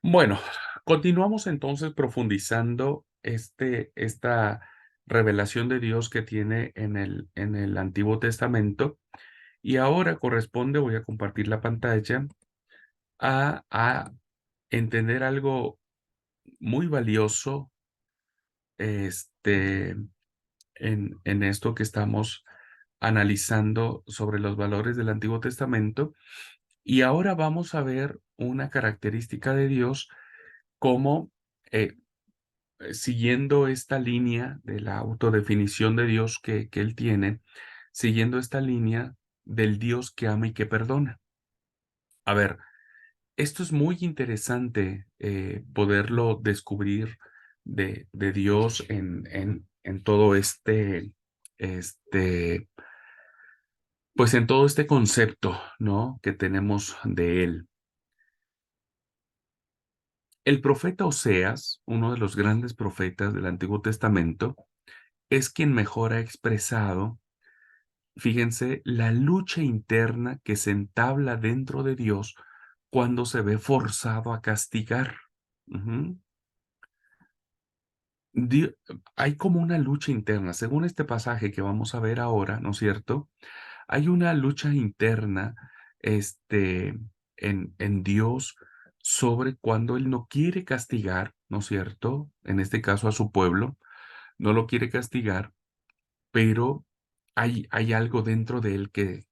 Bueno, continuamos entonces profundizando esta revelación de Dios que tiene en el Antiguo Testamento. Y ahora corresponde, voy a compartir la pantalla, a entender algo muy valioso este, en esto que estamos analizando sobre los valores del Antiguo Testamento. Y ahora vamos a ver una característica de Dios como siguiendo esta línea de la autodefinición de Dios que él tiene, siguiendo esta línea del Dios que ama y que perdona. A ver, esto es muy interesante poderlo descubrir de Dios en todo este, pues en todo este concepto, ¿no? Que tenemos de él. El profeta Oseas, uno de los grandes profetas del Antiguo Testamento, es quien mejor ha expresado, fíjense, la lucha interna que se entabla dentro de Dios cuando se ve forzado a castigar. Ujú. Di- Hay como una lucha interna, según este pasaje que vamos a ver ahora, ¿no es cierto? Hay una lucha interna, este, en Dios sobre cuando Él no quiere castigar, ¿no es cierto? En este caso a su pueblo, no lo quiere castigar, pero hay algo dentro de Él que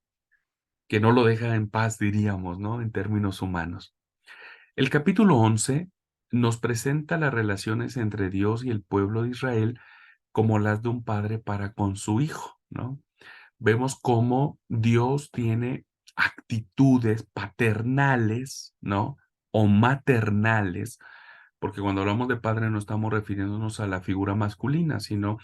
no lo deja en paz, diríamos, ¿no? En términos humanos. El capítulo 11 nos presenta las relaciones entre Dios y el pueblo de Israel como las de un padre para con su hijo, ¿no? Vemos cómo Dios tiene actitudes paternales, ¿no? O maternales, porque cuando hablamos de padre no estamos refiriéndonos a la figura masculina, sino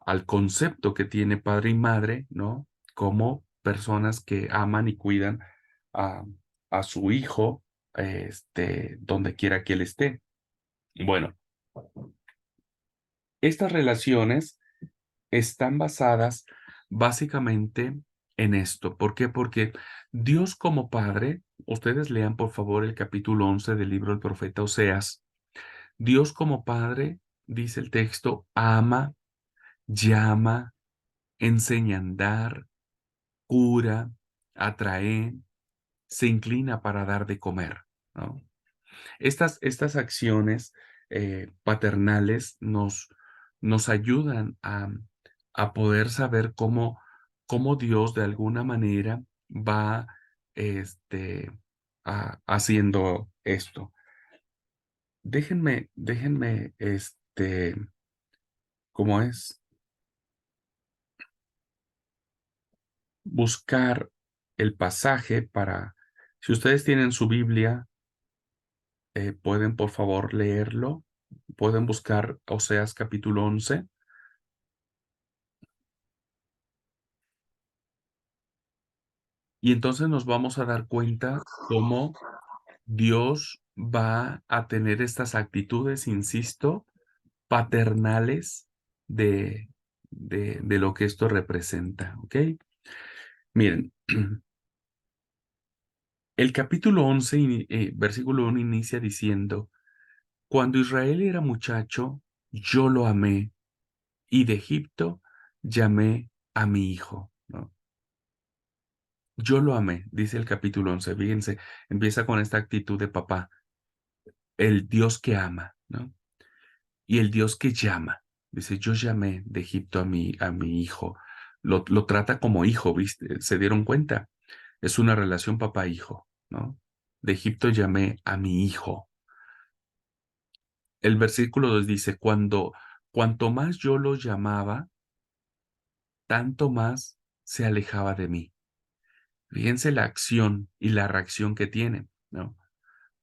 al concepto que tiene padre y madre, ¿no? Como personas que aman y cuidan a, a su hijo, donde quiera que él esté. Bueno, estas relaciones están basadas básicamente en esto. ¿Por qué? Porque Dios como Padre, ustedes lean por favor el capítulo 11 del libro del profeta Oseas. Dios como Padre, dice el texto, ama, llama, enseña a andar, cura, atrae, se inclina para dar de comer, ¿no? Estas acciones paternales nos ayudan a poder saber cómo Dios de alguna manera va este, haciendo esto. Déjenme, ¿cómo es? Buscar el pasaje para, si ustedes tienen su Biblia, pueden por favor leerlo, pueden buscar Oseas capítulo 11. Y entonces nos vamos a dar cuenta cómo Dios va a tener estas actitudes, insisto, paternales de, de lo que esto representa, ¿ok? Miren, el capítulo 11, versículo 1 inicia diciendo, cuando Israel era muchacho, yo lo amé, y de Egipto llamé a mi hijo, ¿no? Yo lo amé, dice el capítulo 11. Fíjense, empieza con esta actitud de papá, el Dios que ama, ¿no? Y el Dios que llama. Dice, yo llamé de Egipto a mi hijo. Lo trata como hijo, ¿viste? ¿Se dieron cuenta? Es una relación papá-hijo, ¿no? De Egipto llamé a mi hijo. El versículo 2 dice, cuanto más yo lo llamaba, tanto más se alejaba de mí. Fíjense la acción y la reacción que tiene, ¿no?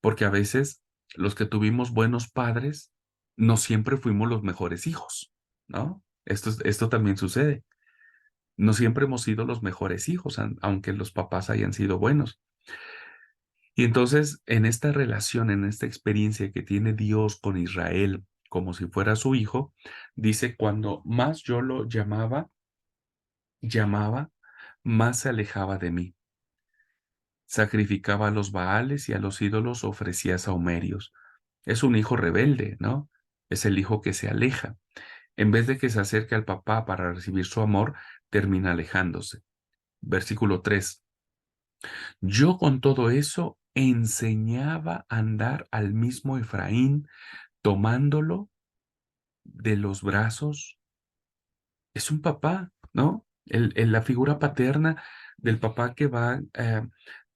Porque a veces los que tuvimos buenos padres no siempre fuimos los mejores hijos, ¿no? Esto también sucede. No siempre hemos sido los mejores hijos, aunque los papás hayan sido buenos. Y entonces, en esta relación, en esta experiencia que tiene Dios con Israel, como si fuera su hijo, dice, cuando más yo lo llamaba, más se alejaba de mí. Sacrificaba a los Baales y a los ídolos ofrecía sahumerios. Es un hijo rebelde, ¿no? Es el hijo que se aleja. En vez de que se acerque al papá para recibir su amor, termina alejándose. Versículo 3. Yo con todo eso enseñaba a andar al mismo Efraín, tomándolo de los brazos. Es un papá, ¿no? La figura paterna del papá que va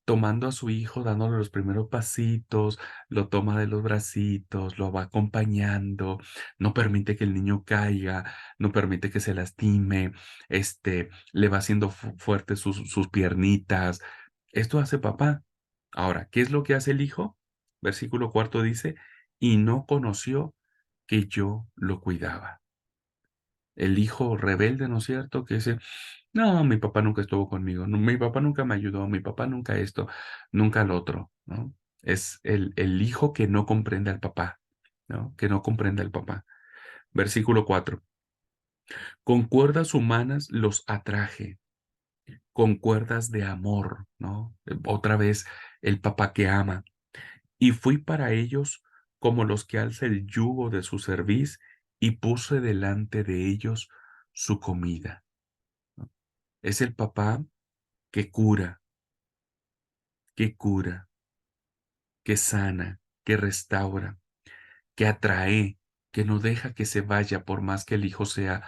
tomando a su hijo, dándole los primeros pasitos, lo toma de los bracitos, lo va acompañando, no permite que el niño caiga, no permite que se lastime, le va haciendo fuertes sus piernitas. Esto hace papá. Ahora, ¿qué es lo que hace el hijo? Versículo cuarto dice, y no conoció que yo lo cuidaba. El hijo rebelde, ¿no es cierto? Que dice, no, mi papá nunca estuvo conmigo, no, mi papá nunca me ayudó, mi papá nunca esto, nunca lo otro, ¿no? Es el hijo que no comprende al papá, ¿no? Que no comprende al papá. Versículo 4. Con cuerdas humanas los atraje, con cuerdas de amor, ¿no? Otra vez el papá que ama. Y fui para ellos como los que alza el yugo de su cerviz y puse delante de ellos su comida. Es el papá que cura, que sana, que restaura, que atrae, que no deja que se vaya por más que el hijo sea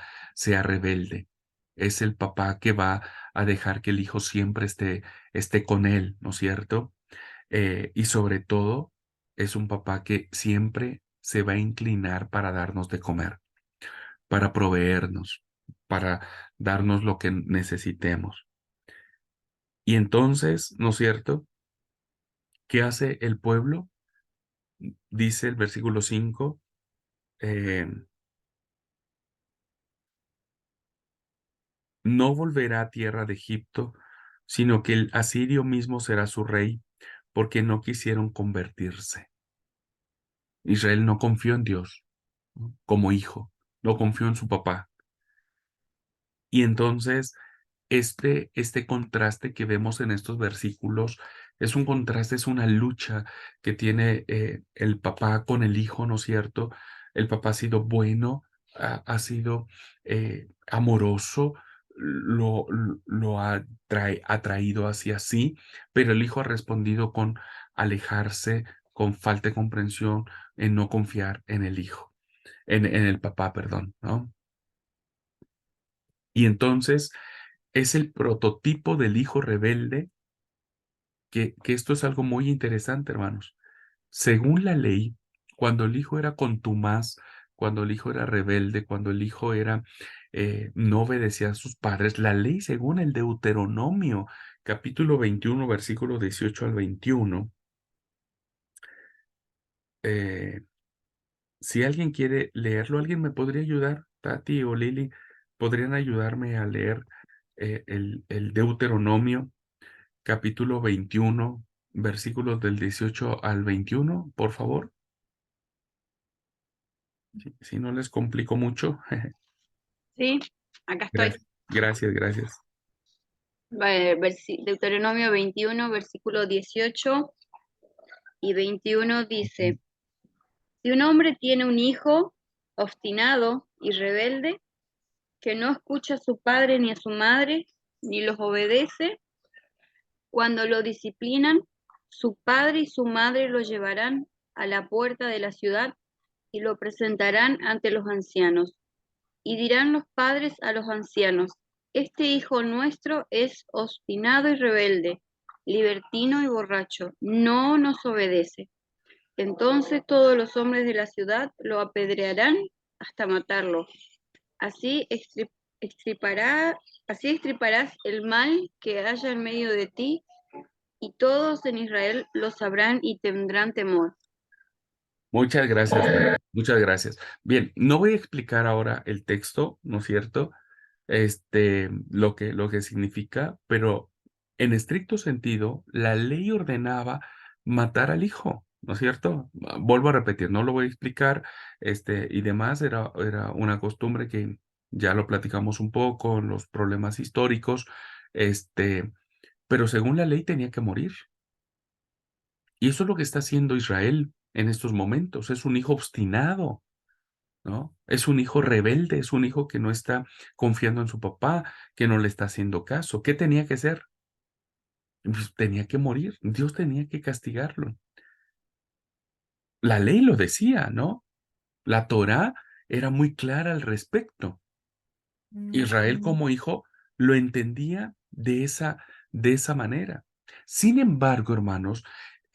rebelde. Es el papá que va a dejar que el hijo siempre esté con él, ¿no es cierto? Y sobre todo, es un papá que siempre se va a inclinar para darnos de comer, para proveernos, para darnos lo que necesitemos. Y entonces, ¿no es cierto? ¿Qué hace el pueblo? Dice el versículo 5, eh, no volverá a tierra de Egipto, sino que el asirio mismo será su rey, porque no quisieron convertirse. Israel no confió en Dios, ¿no? Como hijo, no confió en su papá. Y entonces este contraste que vemos en estos versículos es un contraste, es una lucha que tiene el papá con el hijo, ¿no es cierto? El papá ha sido bueno, ha sido amoroso, lo ha atraído hacia sí, pero el hijo ha respondido con alejarse, con falta de comprensión, en no confiar en el hijo, en el papá, perdón, ¿no? Y entonces es el prototipo del hijo rebelde, que esto es algo muy interesante, hermanos. Según la ley, cuando el hijo era contumaz, cuando el hijo era rebelde, cuando el hijo no obedecía a sus padres, la ley, según el Deuteronomio, capítulo 21, versículo 18 al 21, eh, si alguien quiere leerlo, ¿alguien me podría ayudar? Tati o Lili, ¿podrían ayudarme a leer el Deuteronomio? Capítulo 21, versículos del 18 al 21, por favor. Si no les complico mucho. Sí, acá estoy. Gracias, gracias, gracias. Deuteronomio 21, versículo 18 y 21 Ujú. dice, si un hombre tiene un hijo obstinado y rebelde, que no escucha a su padre ni a su madre, ni los obedece, cuando lo disciplinan, su padre y su madre lo llevarán a la puerta de la ciudad y lo presentarán ante los ancianos. Y dirán los padres a los ancianos, este hijo nuestro es obstinado y rebelde, libertino y borracho, no nos obedece. Entonces todos los hombres de la ciudad lo apedrearán hasta matarlo. Así extripará, así extriparás el mal que haya en medio de ti, y todos en Israel lo sabrán y tendrán temor. Muchas gracias, Tati, muchas gracias. Bien, no voy a explicar ahora el texto, ¿no es cierto? Lo que significa, pero en estricto sentido, la ley ordenaba matar al hijo, ¿no es cierto? Vuelvo a repetir, no lo voy a explicar, y demás, era una costumbre que ya lo platicamos un poco, los problemas históricos, este, pero según la ley tenía que morir. Y eso es lo que está haciendo Israel en estos momentos. Es un hijo obstinado, ¿no? Es un hijo rebelde, es un hijo que no está confiando en su papá, que no le está haciendo caso. ¿Qué tenía que hacer? Pues tenía que morir. Dios tenía que castigarlo. La ley lo decía, ¿no? La Torá era muy clara al respecto. Israel como hijo lo entendía de esa manera. Sin embargo, hermanos,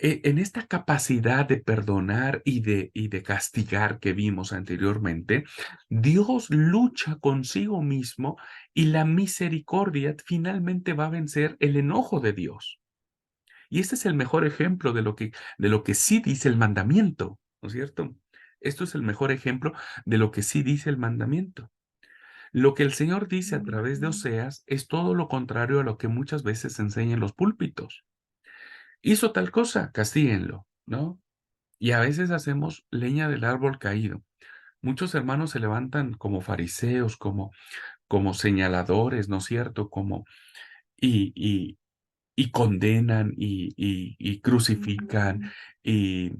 en esta capacidad de perdonar y de castigar que vimos anteriormente, Dios lucha consigo mismo y la misericordia finalmente va a vencer el enojo de Dios. Y este es el mejor ejemplo de lo que sí dice el mandamiento, ¿no es cierto? Esto es el mejor ejemplo de lo que sí dice el mandamiento. Lo que el Señor dice a través de Oseas es todo lo contrario a lo que muchas veces se enseña en los púlpitos. Hizo tal cosa, castíguenlo, ¿no? Y a veces hacemos leña del árbol caído. Muchos hermanos se levantan como fariseos, como señaladores, ¿no es cierto? Y, y, y condenan y crucifican y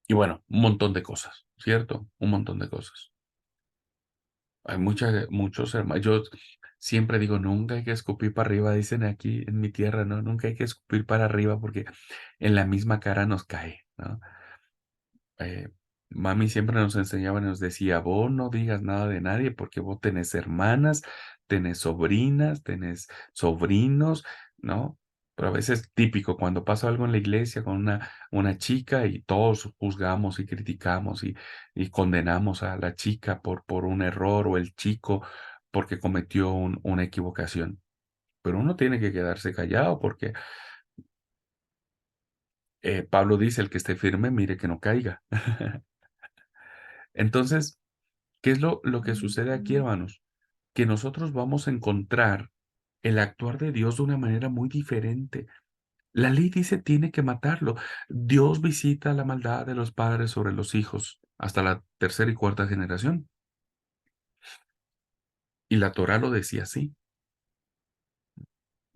y bueno, un montón de cosas, ¿cierto? Un montón de cosas. Hay muchos hermanos. Yo siempre digo, nunca hay que escupir para arriba, dicen aquí en mi tierra, ¿no? Nunca hay que escupir para arriba porque en la misma cara nos cae, ¿no? Eh, Mami siempre nos enseñaba y nos decía, vos no digas nada de nadie porque vos tenés hermanas, tenés sobrinas, tenés sobrinos, ¿no? Pero a veces típico cuando pasa algo en la iglesia con una chica y todos juzgamos y criticamos y condenamos a la chica por un error o el chico porque cometió una equivocación. Pero uno tiene que quedarse callado porque Pablo dice, el que esté firme, mire que no caiga. Entonces, ¿qué es lo que sucede aquí, hermanos? Que nosotros vamos a encontrar el actuar de Dios de una manera muy diferente. La ley dice tiene que matarlo. Dios visita la maldad de los padres sobre los hijos hasta la tercera y cuarta generación. Y la Torah lo decía así.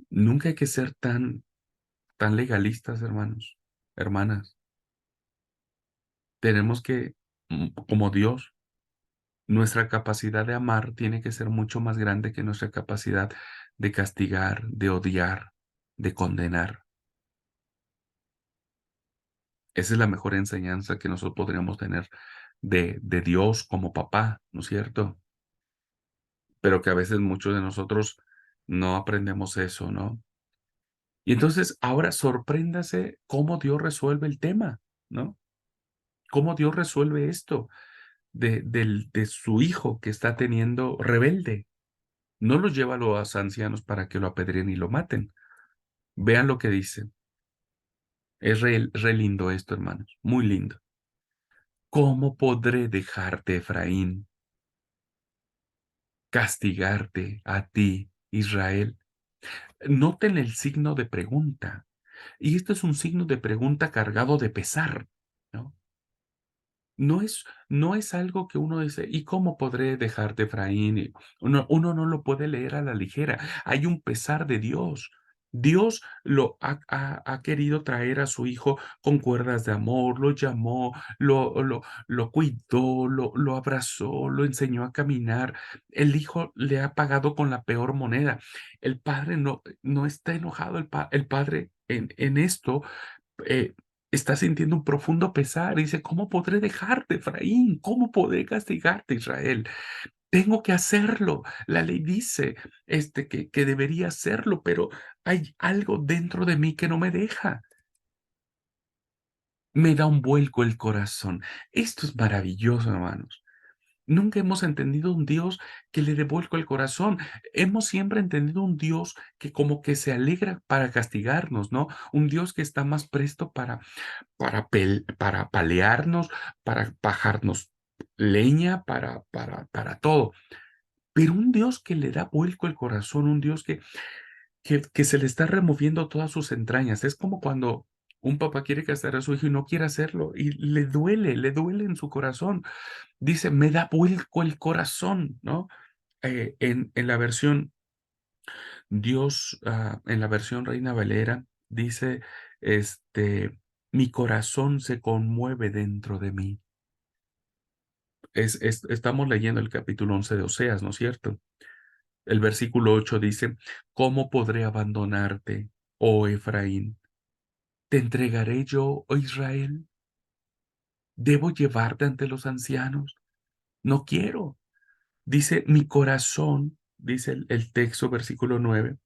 Nunca hay que ser tan legalistas, hermanos, hermanas. Tenemos que, como Dios, nuestra capacidad de amar tiene que ser mucho más grande que nuestra capacidad de castigar, de odiar, de condenar. Esa es la mejor enseñanza que nosotros podríamos tener de Dios como papá, ¿no es cierto? Pero que a veces muchos de nosotros no aprendemos eso, ¿no? Y entonces ahora sorpréndase cómo Dios resuelve el tema, ¿no? Cómo Dios resuelve esto de su hijo que está teniendo rebelde. No los lleva a los ancianos para que lo apedreen y lo maten. Vean lo que dice. Es re lindo esto, hermanos, muy lindo. ¿Cómo podré dejarte, Efraín, castigarte a ti, Israel? Noten el signo de pregunta. Y esto es un signo de pregunta cargado de pesar, ¿no? No es algo que uno dice, ¿y cómo podré dejarte, Efraín? Y uno no lo puede leer a la ligera. Hay un pesar de Dios. Dios ha querido traer a su hijo con cuerdas de amor, lo llamó, lo cuidó, lo abrazó, lo enseñó a caminar. El hijo le ha pagado con la peor moneda. El padre no está enojado, el padre en esto eh, está sintiendo un profundo pesar. Dice, ¿cómo podré dejarte, Efraín? ¿Cómo podré castigarte, Israel? Tengo que hacerlo. La ley dice que debería hacerlo, pero hay algo dentro de mí que no me deja. Me da un vuelco el corazón. Esto es maravilloso, hermanos. Nunca hemos entendido un Dios que le devuelva el corazón. Hemos siempre entendido un Dios que como que se alegra para castigarnos, ¿no? Un Dios que está más presto para palearnos, para bajarnos leña, para todo. Pero un Dios que le da vuelco el corazón, un Dios que se le está removiendo todas sus entrañas. Es como cuando un papá quiere castigar a su hijo y no quiere hacerlo y le duele en su corazón. Dice, me da vuelco el corazón, ¿no? En la versión en la versión Reina Valera, dice este, mi corazón se conmueve dentro de mí. Estamos leyendo el capítulo 11 de Oseas, ¿no es cierto? El versículo 8 dice, ¿cómo podré abandonarte, oh Efraín? ¿Te entregaré yo, oh Israel? ¿Debo llevarte ante los ancianos? No quiero. Dice, mi corazón, dice el texto, versículo 9,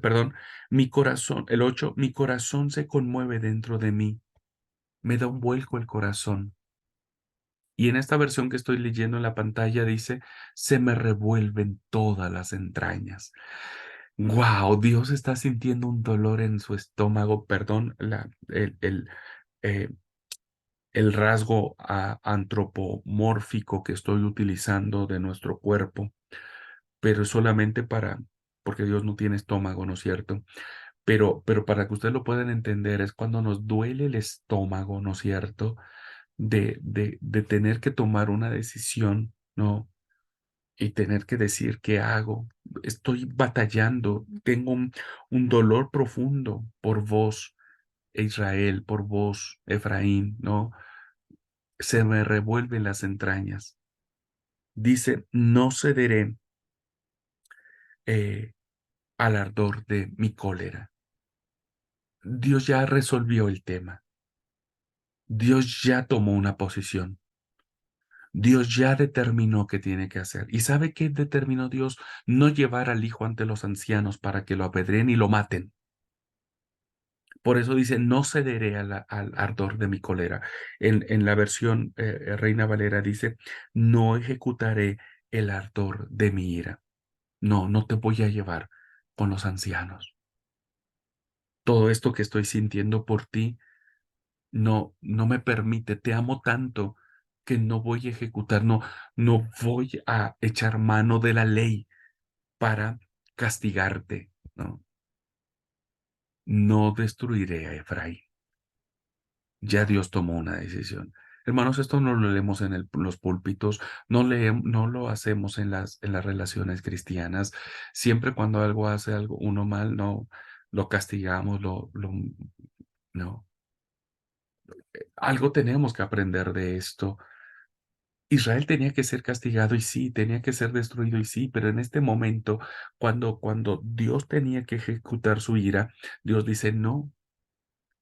perdón, mi corazón, el 8, mi corazón se conmueve dentro de mí, me da un vuelco el corazón. Y en esta versión que estoy leyendo en la pantalla dice, se me revuelven todas las entrañas. Wow, Dios está sintiendo un dolor en su estómago, perdón, eh, el rasgo antropomórfico que estoy utilizando de nuestro cuerpo, pero es solamente porque Dios no tiene estómago, ¿no es cierto? Pero para que ustedes lo puedan entender, es cuando nos duele el estómago, ¿no es cierto? De tener que tomar una decisión, ¿no? Y tener que decir qué hago. Estoy batallando, tengo un dolor profundo por vos, Israel, por vos, Efraín, ¿no? Se me revuelven las entrañas. Dice, no cederé eh, al ardor de mi cólera. Dios ya resolvió el tema. Dios ya tomó una posición. Dios ya determinó qué tiene que hacer. ¿Y sabe qué determinó Dios? No llevar al hijo ante los ancianos para que lo apedreen y lo maten. Por eso dice, no cederé al ardor de mi cólera. En la versión Reina Valera dice, no ejecutaré el ardor de mi ira. No, no te voy a llevar con los ancianos. Todo esto que estoy sintiendo por ti no me permite, te amo tanto que no voy a ejecutar, no voy a echar mano de la ley para castigarte, ¿no? No destruiré a Efraín. Ya Dios tomó una decisión. Hermanos, esto no lo leemos en los púlpitos, no lo hacemos en las relaciones cristianas. Siempre cuando algo hace algo uno mal, no lo castigamos, no. Algo tenemos que aprender de esto. Israel tenía que ser castigado y sí, tenía que ser destruido y sí, pero en este momento, cuando Dios tenía que ejecutar su ira, Dios dice, no,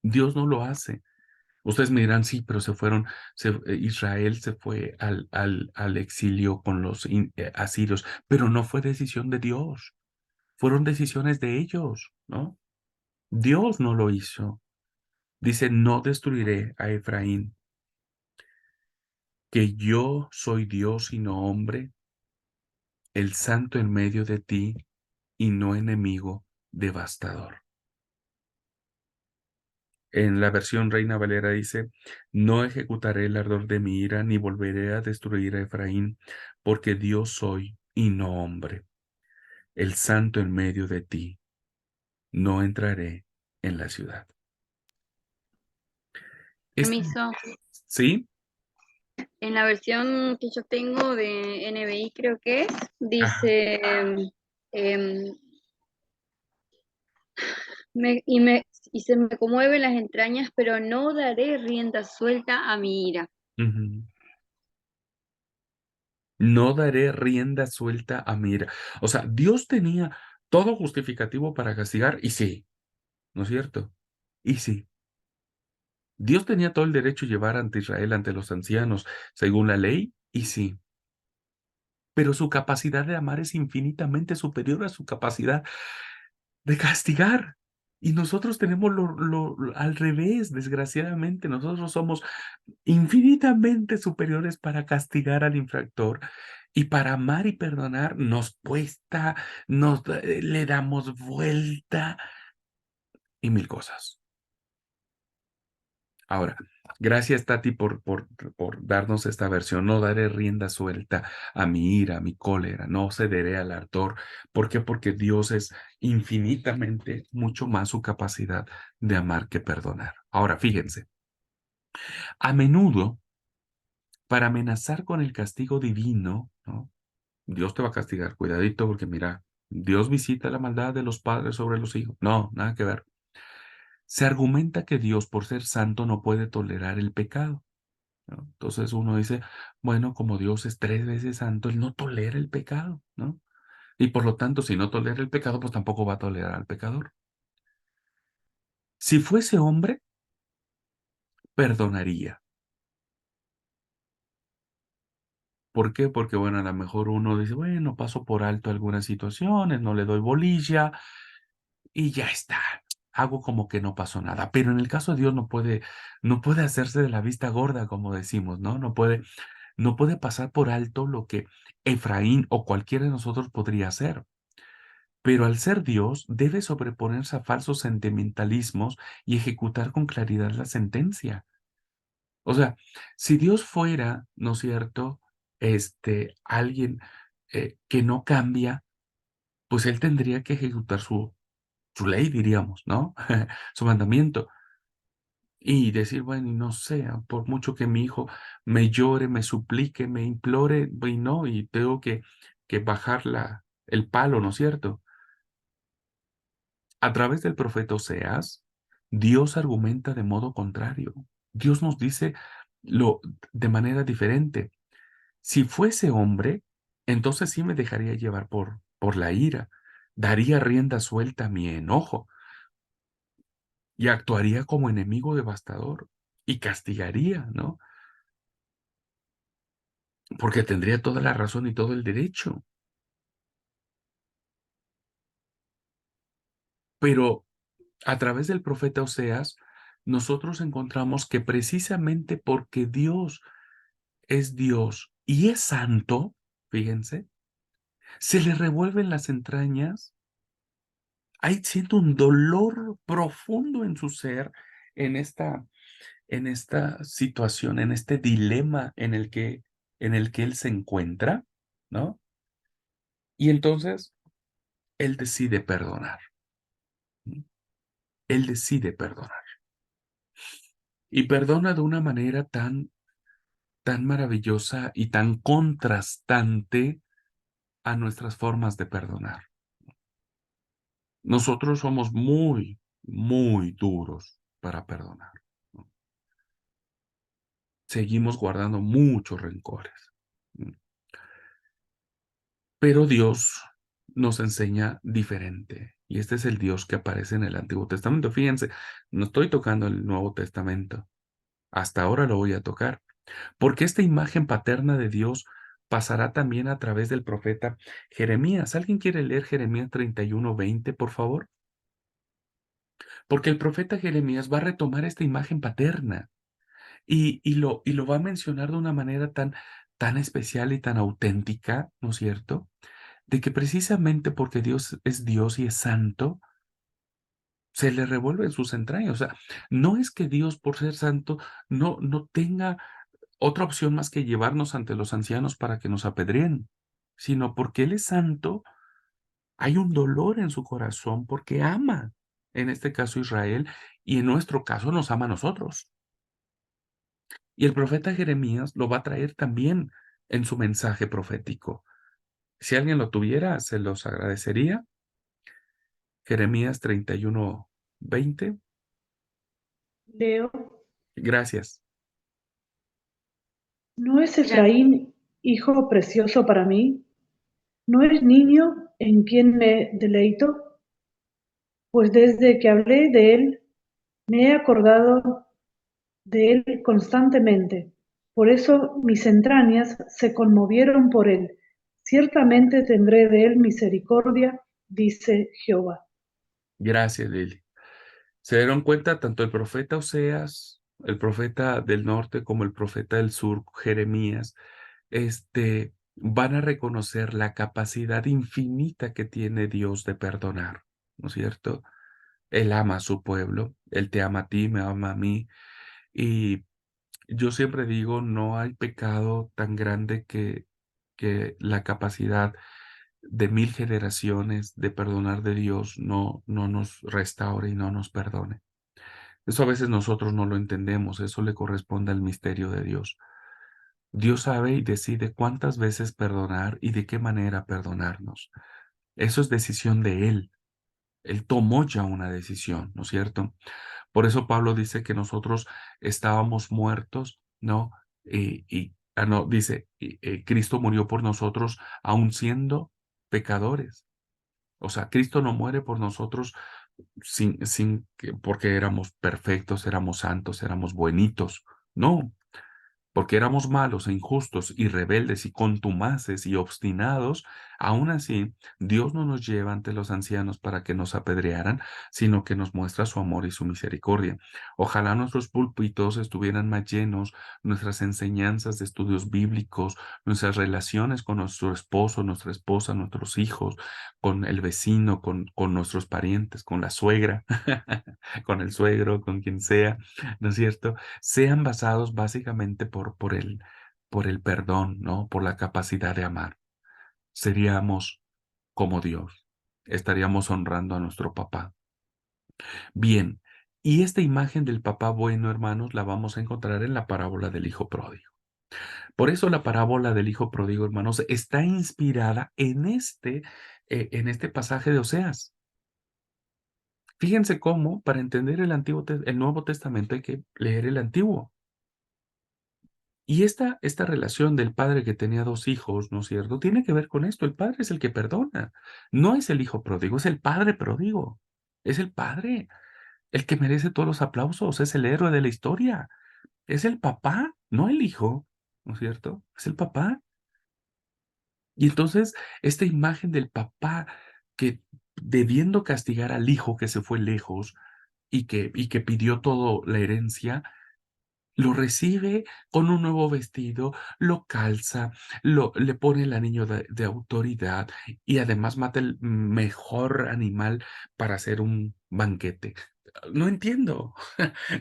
Dios no lo hace. Ustedes me dirán, sí, pero Israel se fue al exilio con los asirios, pero no fue decisión de Dios, fueron decisiones de ellos, ¿no? Dios no lo hizo. Dice, no destruiré a Efraín, que yo soy Dios y no hombre, el santo en medio de ti y no enemigo devastador. En la versión Reina Valera dice, no ejecutaré el ardor de mi ira, ni volveré a destruir a Efraín, porque Dios soy y no hombre, el santo en medio de ti, no entraré en la ciudad. Es, Permiso. ¿Sí? En la versión que yo tengo de NBI creo que es, Ajá. dice, em, me- y, me, y se me conmueven las entrañas, pero no daré rienda suelta a mi ira. Ujú. No daré rienda suelta a mi ira. O sea, Dios tenía todo justificativo para castigar, y sí, ¿no es cierto? Y sí. Dios tenía todo el derecho de llevar ante Israel ante los ancianos, según la ley, y sí, pero su capacidad de amar es infinitamente superior a su capacidad de castigar. Y nosotros tenemos al revés, desgraciadamente, nosotros somos infinitamente superiores para castigar al infractor y para amar y perdonar nos cuesta, le damos vuelta y mil cosas. Ahora, gracias Tati por darnos esta versión. No daré rienda suelta a mi ira, a mi cólera, no cederé al ardor. ¿Por qué? Porque Dios es infinitamente mucho más su capacidad de amar que perdonar. Ahora, fíjense, a menudo, para amenazar con el castigo divino, ¿no? Dios te va a castigar, cuidadito, porque mira, Dios visita la maldad de los padres sobre los hijos. No, nada que ver. Se argumenta que Dios, por ser santo, no puede tolerar el pecado, ¿no? Entonces uno dice, bueno, como Dios es 3 veces santo, Él no tolera el pecado, ¿no? Y por lo tanto, si no tolera el pecado, pues tampoco va a tolerar al pecador. Si fuese hombre, perdonaría. ¿Por qué? Porque, bueno, a lo mejor uno dice, bueno, paso por alto algunas situaciones, no le doy bolilla y ya está. Hago como que no pasó nada. Pero en el caso de Dios no puede hacerse de la vista gorda, como decimos, ¿no? No puede pasar por alto lo que Efraín o cualquiera de nosotros podría hacer. Pero al ser Dios, debe sobreponerse a falsos sentimentalismos y ejecutar con claridad la sentencia. O sea, si Dios fuera, ¿no es cierto? Alguien que no cambia, pues él tendría que ejecutar su ley, diríamos, ¿no? Su mandamiento. Y decir, bueno, y no sé, por mucho que mi hijo me llore, me suplique, me implore, y no, y tengo que bajar el palo, ¿no es cierto? A través del profeta Oseas, Dios argumenta de modo contrario. Dios nos dice lo de manera diferente. Si fuese hombre, entonces sí me dejaría llevar por la ira, daría rienda suelta a mi enojo y actuaría como enemigo devastador y castigaría, ¿no? Porque tendría toda la razón y todo el derecho. Pero a través del profeta Oseas, nosotros encontramos que precisamente porque Dios es Dios y es santo, fíjense, se le revuelven las entrañas. Hay siento un dolor profundo en su ser en esta situación, en este dilema en el que él se encuentra, ¿no? Y entonces él decide perdonar. ¿No? Él decide perdonar. Y perdona de una manera tan maravillosa y tan contrastante a nuestras formas de perdonar. Nosotros somos muy, muy duros para perdonar, ¿no? Seguimos guardando muchos rencores. ¿No? Pero Dios nos enseña diferente. Y este es el Dios que aparece en el Antiguo Testamento. Fíjense, no estoy tocando el Nuevo Testamento. Hasta ahora lo voy a tocar. Porque esta imagen paterna de Dios pasará también a través del profeta Jeremías. ¿Alguien quiere leer Jeremías 31:20, por favor? Porque el profeta Jeremías va a retomar esta imagen paterna y lo va a mencionar de una manera tan especial y tan auténtica, ¿no es cierto? De que precisamente porque Dios y es santo, se le revuelven sus entrañas. O sea, no es que Dios, por ser santo, no tenga otra opción más que llevarnos ante los ancianos para que nos apedreen, sino porque Él es santo, hay un dolor en su corazón porque ama, en este caso Israel, y en nuestro caso nos ama a nosotros. Y el profeta Jeremías lo va a traer también en su mensaje profético. Si alguien lo tuviera, se los agradecería. Jeremías 31:20. Leo, Gracias. ¿no es Gracias. Efraín hijo precioso para mí? ¿No es niño en quien me deleito? Pues desde que hablé de él, me he acordado de él constantemente. Por eso mis entrañas se conmovieron por él. Ciertamente tendré de él misericordia, dice Jehová. Gracias, Lili. Se dieron cuenta tanto el profeta Oseas, el profeta del norte, como el profeta del sur, Jeremías, van a reconocer la capacidad infinita que tiene Dios de perdonar, ¿no es cierto? Él ama a su pueblo, Él te ama a ti, me ama a mí. Y yo siempre digo, no hay pecado tan grande que la capacidad de 1000 generaciones de perdonar de Dios no nos restaure y no nos perdone. Eso a veces nosotros no lo entendemos, eso le corresponde al misterio de Dios. Dios sabe y decide cuántas veces perdonar y de qué manera perdonarnos. Eso es decisión de Él. Él tomó ya una decisión, ¿no es cierto? Por eso Pablo dice que nosotros estábamos muertos, ¿no? No, dice, Cristo murió por nosotros aun siendo pecadores. O sea, Cristo no muere por nosotros porque éramos perfectos, éramos santos, éramos buenitos. No, porque éramos malos e injustos y rebeldes y contumaces y obstinados, aún así Dios no nos lleva ante los ancianos para que nos apedrearan, sino que nos muestra su amor y su misericordia. Ojalá nuestros púlpitos estuvieran más llenos, nuestras enseñanzas de estudios bíblicos, nuestras relaciones con nuestro esposo, nuestra esposa, nuestros hijos, con el vecino, con nuestros parientes, con la suegra, con el suegro, con quien sea, ¿no es cierto? Sean basados básicamente por el perdón, ¿no? Por la capacidad de amar. Seríamos como Dios. Estaríamos honrando a nuestro papá. Bien, y esta imagen del papá bueno, hermanos, la vamos a encontrar en la parábola del hijo pródigo. Por eso la parábola del hijo pródigo, hermanos, está inspirada en este pasaje de Oseas. Fíjense cómo para entender el Nuevo Testamento hay que leer el Antiguo. Y esta relación del padre que tenía dos hijos, ¿no es cierto? Tiene que ver con esto. El padre es el que perdona. No es el hijo pródigo, es el padre pródigo. Es el padre el que merece todos los aplausos. Es el héroe de la historia. Es el papá, no el hijo, ¿no es cierto? Es el papá. Y entonces, esta imagen del papá que debiendo castigar al hijo que se fue lejos y que pidió toda la herencia, lo recibe con un nuevo vestido, lo calza, le pone el anillo de autoridad y además mata el mejor animal para hacer un banquete. No entiendo,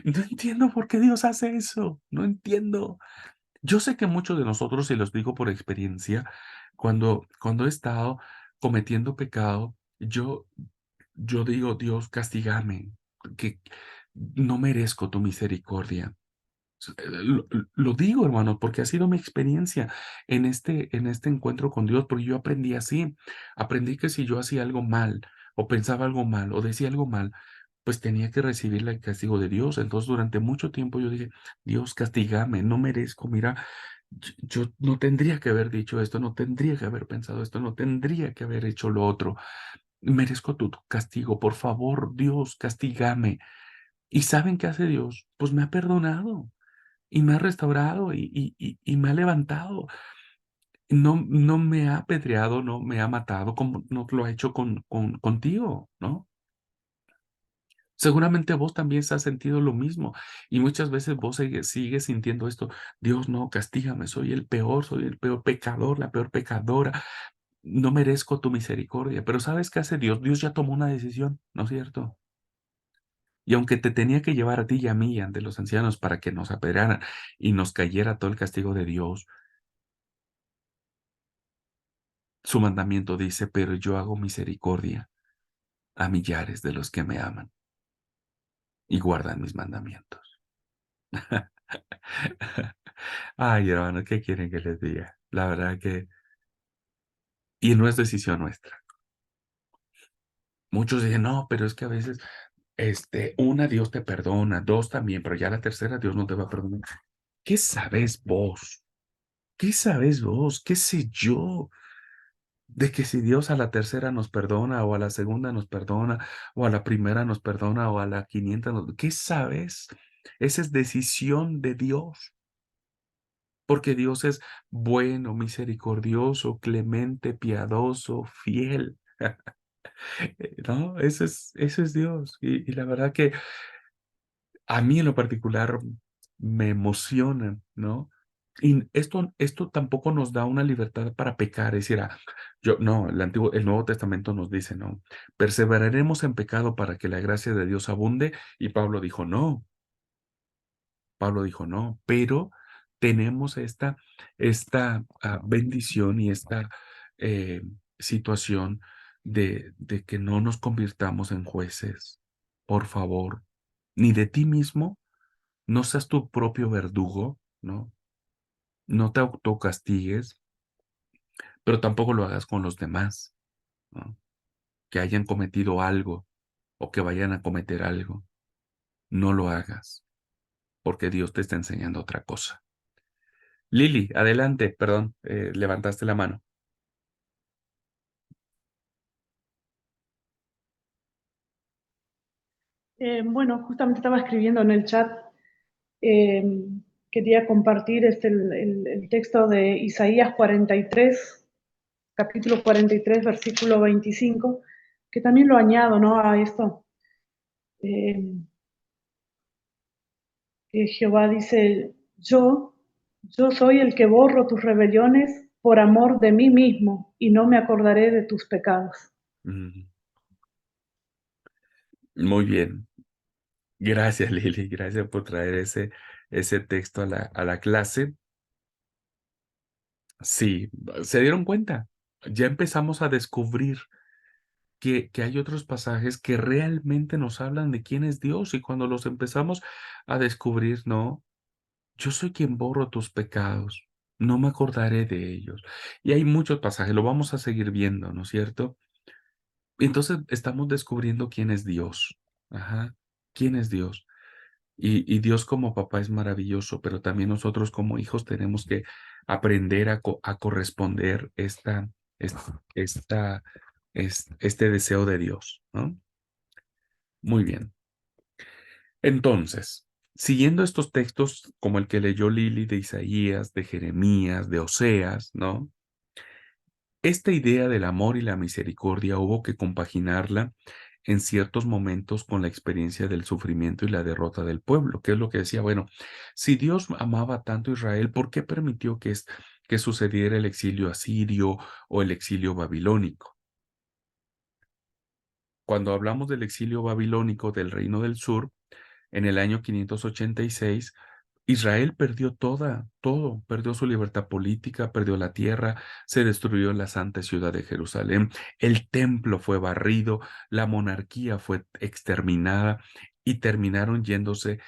no entiendo por qué Dios hace eso, no entiendo. Yo sé que muchos de nosotros, y los digo por experiencia, cuando he estado cometiendo pecado, yo digo, Dios, castígame, que no merezco tu misericordia. Lo digo, hermano, porque ha sido mi experiencia en este encuentro con Dios, porque yo aprendí así. Aprendí que si yo hacía algo mal, o pensaba algo mal, o decía algo mal, pues tenía que recibir el castigo de Dios. Entonces, durante mucho tiempo yo dije, Dios, castígame, no merezco. Mira, yo no tendría que haber dicho esto, no tendría que haber pensado esto, no tendría que haber hecho lo otro. Merezco tu castigo, por favor, Dios, castígame. ¿Y saben qué hace Dios? Pues me ha perdonado y me ha restaurado y me ha levantado. No me ha apedreado, no me ha matado como no lo ha hecho contigo, ¿no? Seguramente vos también has sentido lo mismo y muchas veces vos sigues sintiendo esto. Dios, no, castígame, soy el peor pecador, la peor pecadora. No merezco tu misericordia. Pero ¿sabes qué hace Dios? Dios ya tomó una decisión, ¿no es cierto? Y aunque te tenía que llevar a ti y a mí ante los ancianos para que nos apedrearan y nos cayera todo el castigo de Dios, su mandamiento dice, pero yo hago misericordia a millares de los que me aman y guardan mis mandamientos. Ay, hermano, ¿qué quieren que les diga? La verdad que, y no es decisión nuestra. Muchos dicen, no, pero es que a veces, una, Dios te perdona, dos también, pero ya la tercera, Dios no te va a perdonar. ¿Qué sabes vos? ¿Qué sabes vos? ¿Qué sé yo? De que si Dios a la tercera nos perdona, o a la segunda nos perdona, o a la primera nos perdona, o a la 500, ¿qué sabes? Esa es decisión de Dios, porque Dios es bueno, misericordioso, clemente, piadoso, fiel. ¿No? Eso es Dios. Y la verdad que a mí en lo particular me emociona, ¿no? Y esto tampoco nos da una libertad para pecar, es decir, no, el Nuevo Testamento nos dice, ¿no? Perseveraremos en pecado para que la gracia de Dios abunde, y Pablo dijo, no, pero tenemos esta bendición y esta eh, situación de que no nos convirtamos en jueces, por favor, ni de ti mismo, no seas tu propio verdugo, ¿no? No te autocastigues, pero tampoco lo hagas con los demás, ¿no? Que hayan cometido algo o que vayan a cometer algo. no lo hagas, porque Dios te está enseñando otra cosa. Lili, adelante, perdón, levantaste la mano. Bueno, justamente estaba escribiendo en el chat. eh, Quería compartir el texto de Isaías 43, capítulo 43, versículo 25, que también lo añado, ¿no?, a esto. Eh, que Jehová dice: yo soy el que borro tus rebeliones por amor de mí mismo, y no me acordaré de tus pecados. Mm, muy bien. Gracias, Lili. Gracias por traer ese texto a la clase. Sí, se dieron cuenta. Ya empezamos a descubrir que hay otros pasajes que realmente nos hablan de quién es Dios y cuando los empezamos a descubrir, no, yo soy quien borro tus pecados, no me acordaré de ellos. Y hay muchos pasajes, lo vamos a seguir viendo, ¿no es cierto? Entonces estamos descubriendo quién es Dios. Ajá, quién es Dios. Y Dios como papá es maravilloso, pero también nosotros como hijos tenemos que aprender a corresponder es- esta, este deseo de Dios, ¿no? Muy bien. Entonces, siguiendo estos textos como el que leyó Lili de Isaías, de Jeremías, de Oseas, ¿no? Esta idea del amor y la misericordia hubo que compaginarla en ciertos momentos con la experiencia del sufrimiento y la derrota del pueblo, que es lo que decía, bueno, si Dios amaba tanto a Israel, ¿por qué permitió que sucediera el exilio asirio o el exilio babilónico? Cuando hablamos del exilio babilónico del Reino del Sur, en el año 586, Israel perdió todo, perdió su libertad política, perdió la tierra, se destruyó la santa ciudad de Jerusalén, el templo fue barrido, la monarquía fue exterminada y terminaron yéndose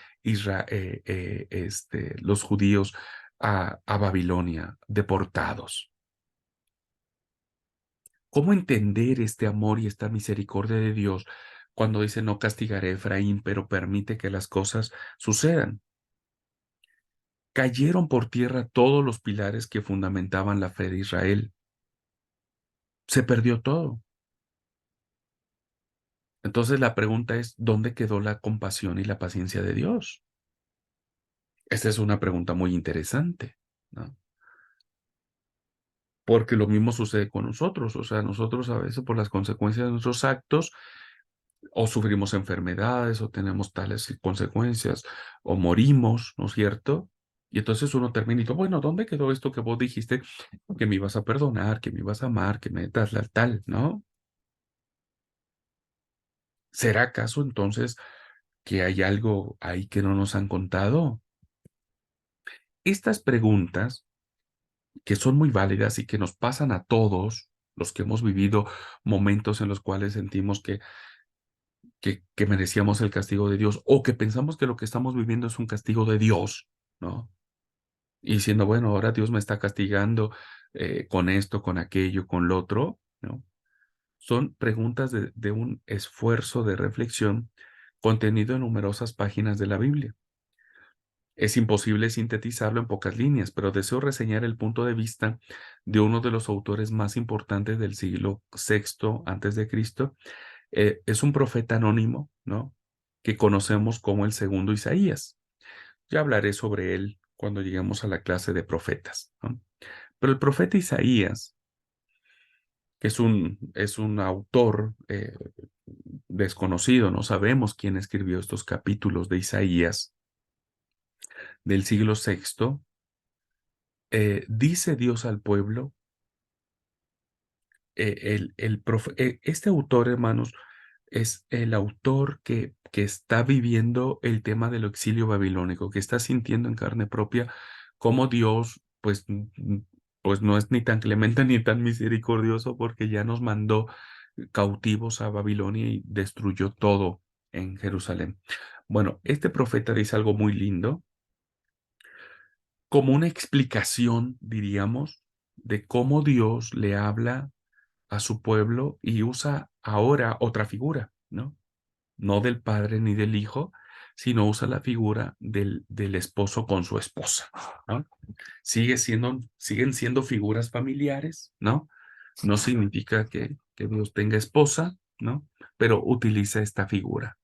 los judíos a Babilonia, deportados. ¿Cómo entender este amor y esta misericordia de Dios cuando dice no castigaré a Efraín, pero permite que las cosas sucedan? Cayeron por tierra todos los pilares que fundamentaban la fe de Israel. Se perdió todo. Entonces la pregunta es, ¿dónde quedó la compasión y la paciencia de Dios? Esta es una pregunta muy interesante, ¿no? Porque lo mismo sucede con nosotros. O sea, nosotros a veces por las consecuencias de nuestros actos o sufrimos enfermedades o tenemos tales consecuencias o morimos, ¿no es cierto? Y entonces uno termina y dice, bueno, ¿dónde quedó esto que vos dijiste que me ibas a perdonar, que me ibas a amar, que me das la tal, ¿no? ¿Será acaso entonces que hay algo ahí que no nos han contado? Estas preguntas, que son muy válidas y que nos pasan a todos los que hemos vivido momentos en los cuales sentimos que merecíamos el castigo de Dios o que pensamos que lo que estamos viviendo es un castigo de Dios, ¿no? Y diciendo, bueno, ahora Dios me está castigando con esto, con aquello, con lo otro, ¿no? Son preguntas de un esfuerzo de reflexión contenido en numerosas páginas de la Biblia. Es imposible sintetizarlo en pocas líneas, pero deseo reseñar el punto de vista de uno de los autores más importantes del siglo VI antes de Cristo. Es un profeta anónimo, ¿no? Que conocemos como el segundo Isaías. Ya hablaré sobre él cuando lleguemos a la clase de profetas, ¿no? Pero el profeta Isaías, que es un autor desconocido, no sabemos quién escribió estos capítulos de Isaías del siglo VI, dice Dios al pueblo, este autor, hermanos, es el autor que está viviendo el tema del exilio babilónico, que está sintiendo en carne propia cómo Dios, pues, pues no es ni tan clemente ni tan misericordioso porque ya nos mandó cautivos a Babilonia y destruyó todo en Jerusalén. Bueno, este profeta dice algo muy lindo, como una explicación, diríamos, de cómo Dios le habla a su pueblo y usa ahora otra figura, ¿no? No del Padre ni del Hijo, sino usa la figura del esposo con su esposa, ¿no? Siguen siendo figuras familiares, ¿no? No significa que Dios tenga esposa, ¿no? Pero utiliza esta figura.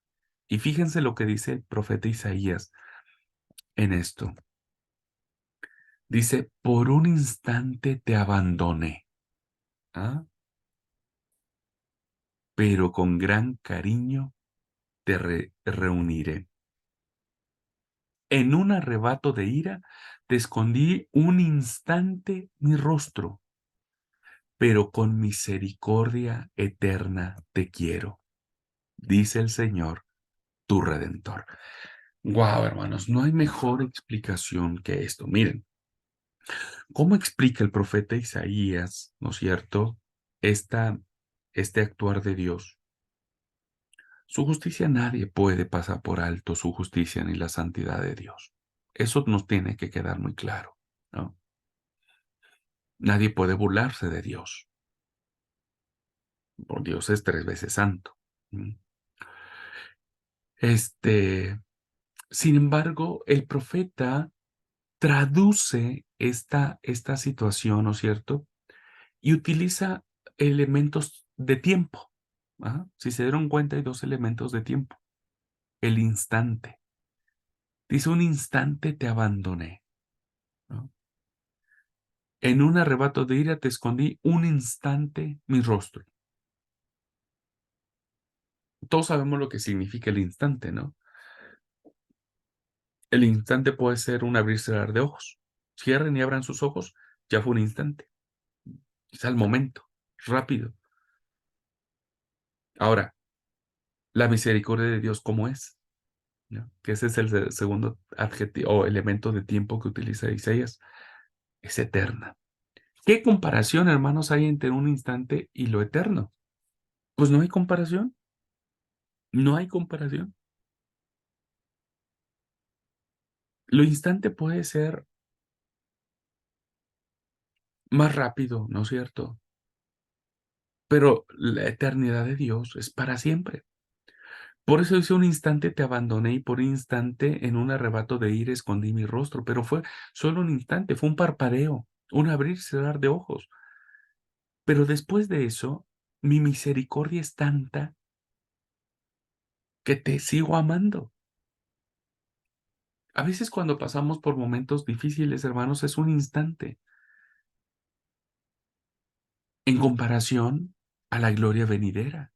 Y fíjense lo que dice el profeta Isaías en esto. Dice, por un instante te abandoné, ¿ah? Pero con gran cariño te reuniré. En un arrebato de ira te escondí un instante mi rostro, pero con misericordia eterna te quiero, dice el Señor, tu Redentor. Wow, hermanos, no hay mejor explicación que esto. Miren, ¿cómo explica el profeta Isaías, no es cierto, este actuar de Dios? Su justicia nadie puede pasar por alto, su justicia ni la santidad de Dios. Eso nos tiene que quedar muy claro, ¿no? Nadie puede burlarse de Dios, porque Dios es 3 veces santo. ¿Mm? Este, Sin embargo, el profeta traduce esta situación, ¿no es cierto? Y utiliza elementos de tiempo. ¿Ah? Si se dieron cuenta, hay 2 elementos de tiempo. El instante. Dice, un instante te abandoné, ¿no? En un arrebato de ira te escondí un instante mi rostro. Todos sabemos lo que significa el instante, ¿no? El instante puede ser un abrir y cerrar de ojos. Cierren y abran sus ojos, ya fue un instante. Es al momento, rápido. Ahora, la misericordia de Dios, ¿cómo es? ¿No? Que ese es el segundo adjetivo o elemento de tiempo que utiliza Isaías. Es eterna. ¿Qué comparación, hermanos, hay entre un instante y lo eterno? Pues no hay comparación. No hay comparación. Lo instante puede ser más rápido, ¿no es cierto? Pero la eternidad de Dios es para siempre. Por eso dice, un instante te abandoné y por un instante en un arrebato de ira escondí mi rostro, pero fue solo un instante, fue un parpadeo, un abrir y cerrar de ojos. Pero después de eso, mi misericordia es tanta que te sigo amando. A veces cuando pasamos por momentos difíciles, hermanos, es un instante en comparación a la gloria venidera.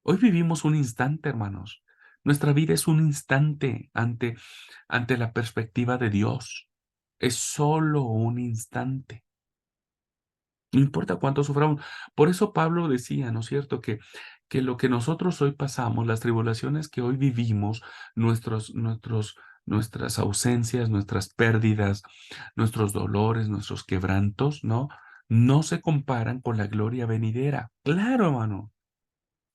Hoy vivimos un instante, hermanos. Nuestra vida es un instante ante la perspectiva de Dios. Es solo un instante. No importa cuánto suframos. Por eso Pablo decía, ¿no es cierto?, que lo que nosotros hoy pasamos, las tribulaciones que hoy vivimos, nuestras ausencias, nuestras pérdidas, nuestros dolores, nuestros quebrantos, ¿no? No se comparan con la gloria venidera. Claro, hermano.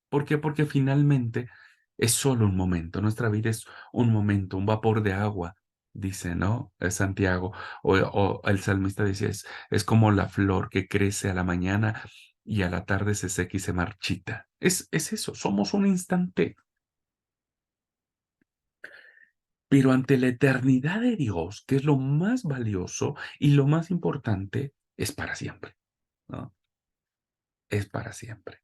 ¿Por qué? Porque finalmente es solo un momento. Nuestra vida es un momento, un vapor de agua, dice, ¿no? Es Santiago. O el salmista decía, es como la flor que crece a la mañana y a la tarde se seca y se marchita. Es eso, somos un instante. Pero ante la eternidad de Dios, que es lo más valioso y lo más importante, es para siempre, ¿no? Es para siempre.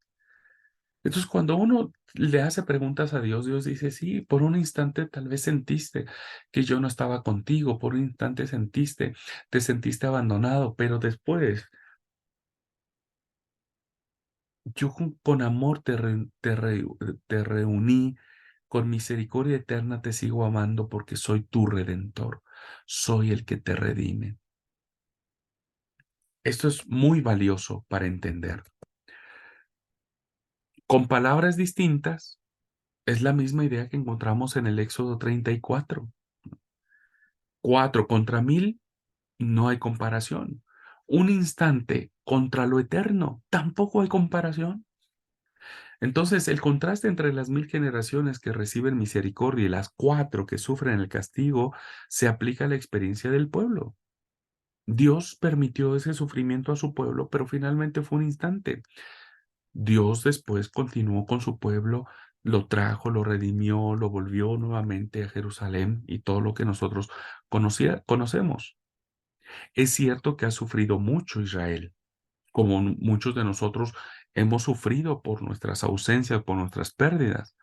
Entonces, cuando uno le hace preguntas a Dios, Dios dice, sí, por un instante tal vez sentiste que yo no estaba contigo, por un instante te sentiste abandonado, pero después yo con amor te reuní, con misericordia eterna te sigo amando porque soy tu redentor, soy el que te redime. Esto es muy valioso para entender. Con palabras distintas, es la misma idea que encontramos en el Éxodo 34. 4 contra 1000, no hay comparación. Un instante contra lo eterno, tampoco hay comparación. Entonces, el contraste entre las 1000 generaciones que reciben misericordia y las 4 que sufren el castigo se aplica a la experiencia del pueblo. Dios permitió ese sufrimiento a su pueblo, pero finalmente fue un instante. Dios después continuó con su pueblo lo trajo, lo redimió, lo volvió nuevamente a Jerusalén y todo lo que nosotros conocemos. Es cierto que ha sufrido mucho Israel, como muchos de nosotros hemos sufrido por nuestras ausencias, por nuestras pérdidas,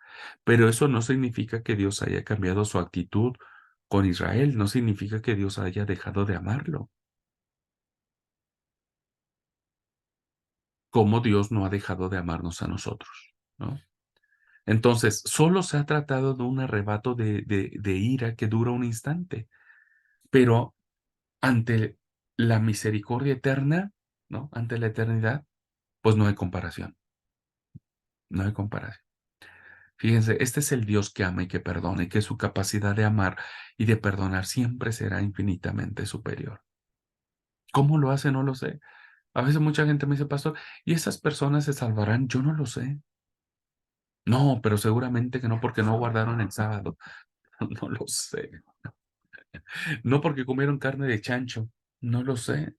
pero eso no significa que Dios haya cambiado su actitud con Israel, no significa que Dios haya dejado de amarlo, como Dios no ha dejado de amarnos a nosotros, ¿no? Entonces, solo se ha tratado de un arrebato de ira que dura un instante, pero ante la misericordia eterna, ¿no? Ante la eternidad, pues no hay comparación, no hay comparación. Fíjense, este es el Dios que ama y que perdona y que su capacidad de amar y de perdonar siempre será infinitamente superior. ¿Cómo lo hace? No lo sé. A veces mucha gente me dice, pastor, ¿y esas personas se salvarán? Yo no lo sé. No, pero seguramente que no, porque no guardaron el sábado. No lo sé. No porque comieron carne de chancho. No lo sé.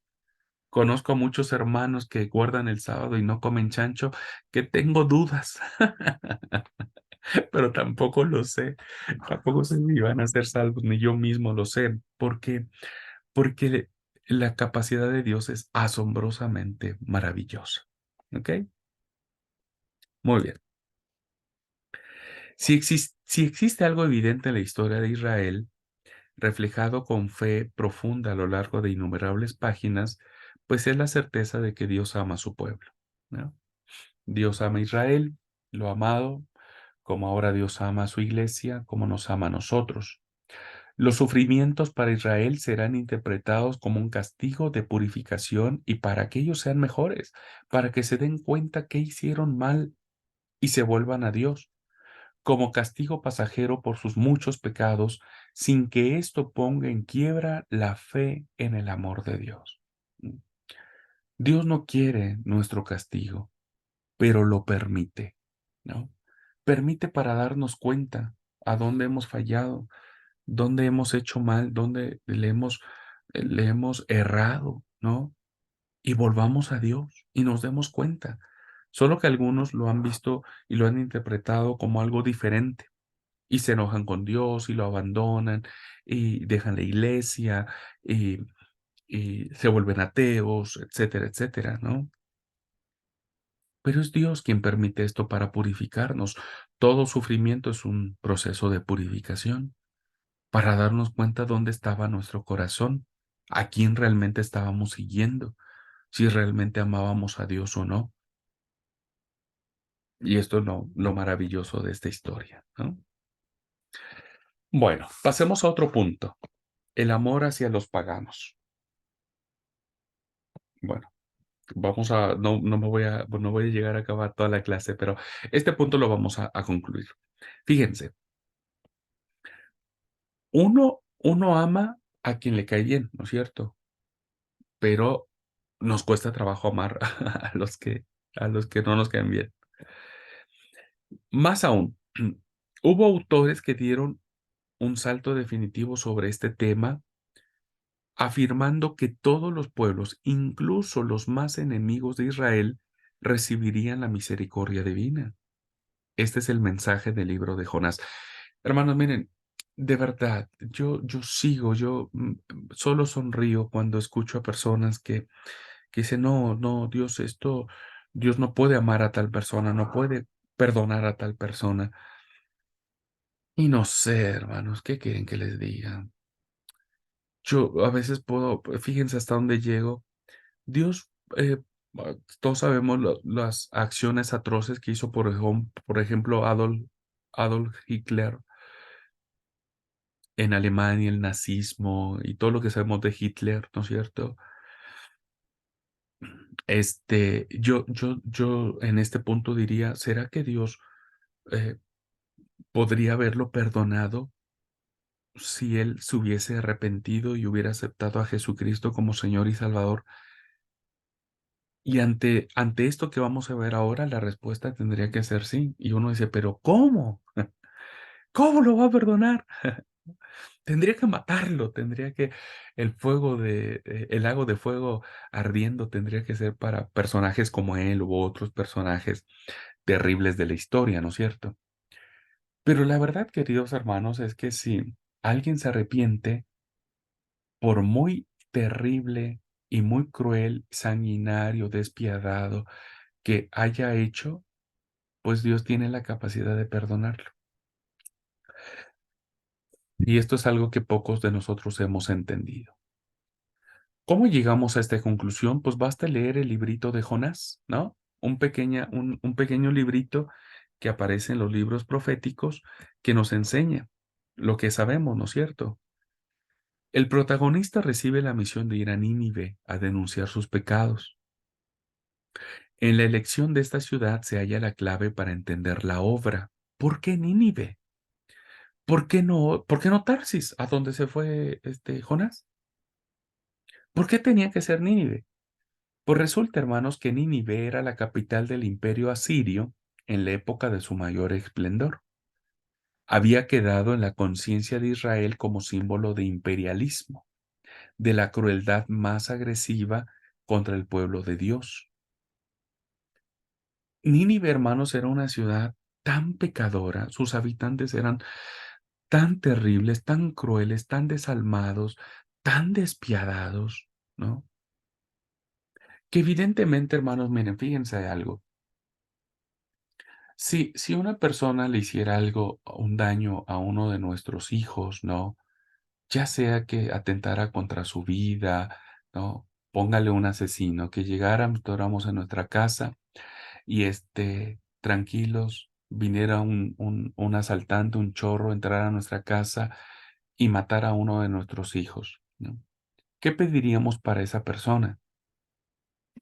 Conozco a muchos hermanos que guardan el sábado y no comen chancho, que tengo dudas, pero tampoco lo sé. Tampoco sé si van a ser salvos, ni yo mismo lo sé. ¿Por qué? Porque la capacidad de Dios es asombrosamente maravillosa. ¿Ok? Muy bien. Si existe algo evidente en la historia de Israel, reflejado con fe profunda a lo largo de innumerables páginas, pues es la certeza de que Dios ama a su pueblo, ¿no? Dios ama a Israel, lo ha amado, como ahora Dios ama a su iglesia, como nos ama a nosotros. Los sufrimientos para Israel serán interpretados como un castigo de purificación y para que ellos sean mejores, para que se den cuenta que hicieron mal y se vuelvan a Dios, como castigo pasajero por sus muchos pecados, sin que esto ponga en quiebra la fe en el amor de Dios. Dios no quiere nuestro castigo, pero lo permite, ¿no? Permite para darnos cuenta a dónde hemos fallado, dónde hemos hecho mal, dónde le hemos errado, ¿no? Y volvamos a Dios y nos demos cuenta. Solo que algunos lo han visto y lo han interpretado como algo diferente y se enojan con Dios y lo abandonan y dejan la iglesia y, y se vuelven ateos, etcétera, etcétera, ¿no? Pero es Dios quien permite esto para purificarnos. Todo sufrimiento es un proceso de purificación para darnos cuenta dónde estaba nuestro corazón, a quién realmente estábamos siguiendo, si realmente amábamos a Dios o no. Y esto es lo maravilloso de esta historia, ¿no? Bueno, pasemos a otro punto, el amor hacia los paganos. Bueno, no voy a llegar a acabar toda la clase, pero este punto lo vamos a concluir. Fíjense, uno ama a quien le cae bien, ¿no es cierto? Pero nos cuesta trabajo amar a los que no nos caen bien. Más aún, hubo autores que dieron un salto definitivo sobre este tema, afirmando que todos los pueblos, incluso los más enemigos de Israel, recibirían la misericordia divina. Este es el mensaje del libro de Jonás. Hermanos, miren, de verdad, solo sonrío cuando escucho a personas que dicen, no, no, Dios no puede amar a tal persona, no puede perdonar a tal persona. Y no sé, hermanos, ¿qué quieren que les diga? Yo a veces fíjense hasta dónde llego. Dios, todos sabemos las acciones atroces que hizo, por ejemplo, Adolf Hitler en Alemania, el nazismo y todo lo que sabemos de Hitler, ¿no es cierto? Yo en este punto diría, ¿será que Dios eh, podría haberlo perdonado si él se hubiese arrepentido y hubiera aceptado a Jesucristo como Señor y Salvador? Y ante esto que vamos a ver ahora, la respuesta tendría que ser sí. Y uno dice, pero ¿cómo? ¿Cómo lo va a perdonar? Tendría que matarlo, el lago de fuego ardiendo tendría que ser para personajes como él u otros personajes terribles de la historia, ¿no es cierto? Pero la verdad, queridos hermanos, es que si alguien se arrepiente, por muy terrible y muy cruel, sanguinario, despiadado que haya hecho, pues Dios tiene la capacidad de perdonarlo. Y esto es algo que pocos de nosotros hemos entendido. ¿Cómo llegamos a esta conclusión? Pues basta leer el librito de Jonás, ¿no? Un pequeño librito que aparece en los libros proféticos que nos enseña lo que sabemos, ¿no es cierto? El protagonista recibe la misión de ir a Nínive a denunciar sus pecados. En la elección de esta ciudad se halla la clave para entender la obra. ¿Por qué Nínive? Por qué no Tarsis, a donde se fue Jonás? ¿Por qué tenía que ser Nínive? Pues resulta, hermanos, que Nínive era la capital del imperio asirio en la época de su mayor esplendor. Había quedado en la conciencia de Israel como símbolo de imperialismo, de la crueldad más agresiva contra el pueblo de Dios. Nínive, hermanos, era una ciudad tan pecadora, sus habitantes eran tan terribles, tan crueles, tan desalmados, tan despiadados, ¿no? Que evidentemente, hermanos, miren, fíjense algo. Si una persona le hiciera algo, un daño a uno de nuestros hijos, ¿no? Ya sea que atentara contra su vida, ¿no? Póngale un asesino, que llegáramos a nuestra casa y tranquilos, viniera un asaltante, un chorro, entrar a nuestra casa y matar a uno de nuestros hijos, ¿no? ¿Qué pediríamos para esa persona?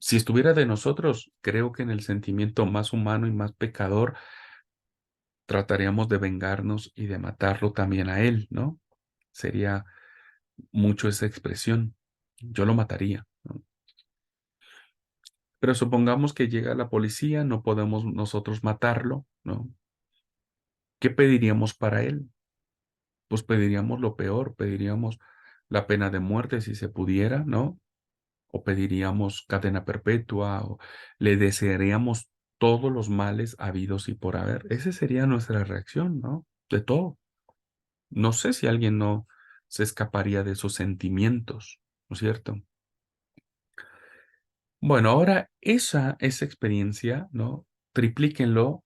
Si estuviera de nosotros, creo que en el sentimiento más humano y más pecador, trataríamos de vengarnos y de matarlo también a él, ¿no? Sería mucho esa expresión. Yo lo mataría, ¿no? Pero supongamos que llega la policía, no podemos nosotros matarlo, ¿no? ¿Qué pediríamos para él? Pues pediríamos lo peor, pediríamos la pena de muerte si se pudiera, ¿no? O pediríamos cadena perpetua, o le desearíamos todos los males habidos y por haber. Esa sería nuestra reacción, ¿no? De todo. No sé si alguien no se escaparía de esos sentimientos, ¿no es cierto? Bueno, ahora esa experiencia, ¿no? Triplíquenlo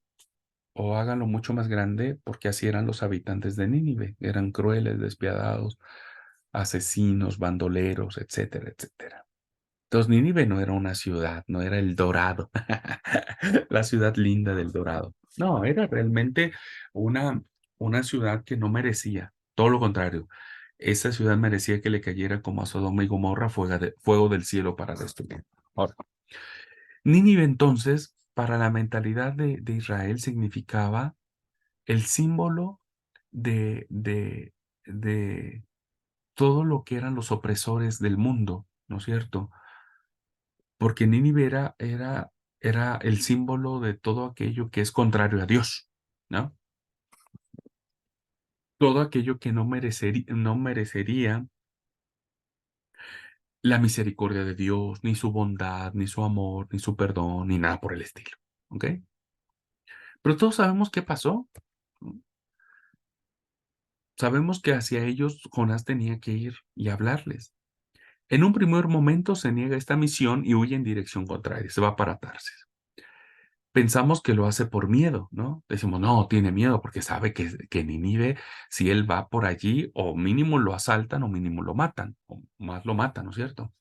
o háganlo mucho más grande porque así eran los habitantes de Nínive. Eran crueles, despiadados, asesinos, bandoleros, etcétera, etcétera. Entonces Nínive no era una ciudad, no era el Dorado, la ciudad linda del Dorado. No, era realmente una, una ciudad que no merecía, todo lo contrario. Esa ciudad merecía que le cayera como a Sodoma y Gomorra fuego del cielo para destruir. Ahora, Nínive entonces, para la mentalidad de Israel, significaba el símbolo de, de, de todo lo que eran los opresores del mundo, ¿no es cierto? Porque Nínive era el símbolo de todo aquello que es contrario a Dios, ¿no? Todo aquello que no merecería la misericordia de Dios, ni su bondad, ni su amor, ni su perdón, ni nada por el estilo, ¿ok? Pero todos sabemos qué pasó, ¿no? Sabemos que hacia ellos Jonás tenía que ir y hablarles. En un primer momento se niega esta misión y huye en dirección contraria, se va para Tarsis. Pensamos que lo hace por miedo, ¿no? Decimos, no, tiene miedo porque sabe que Nínive, si él va por allí, o mínimo lo asaltan o mínimo lo matan, o más lo matan, ¿no es cierto?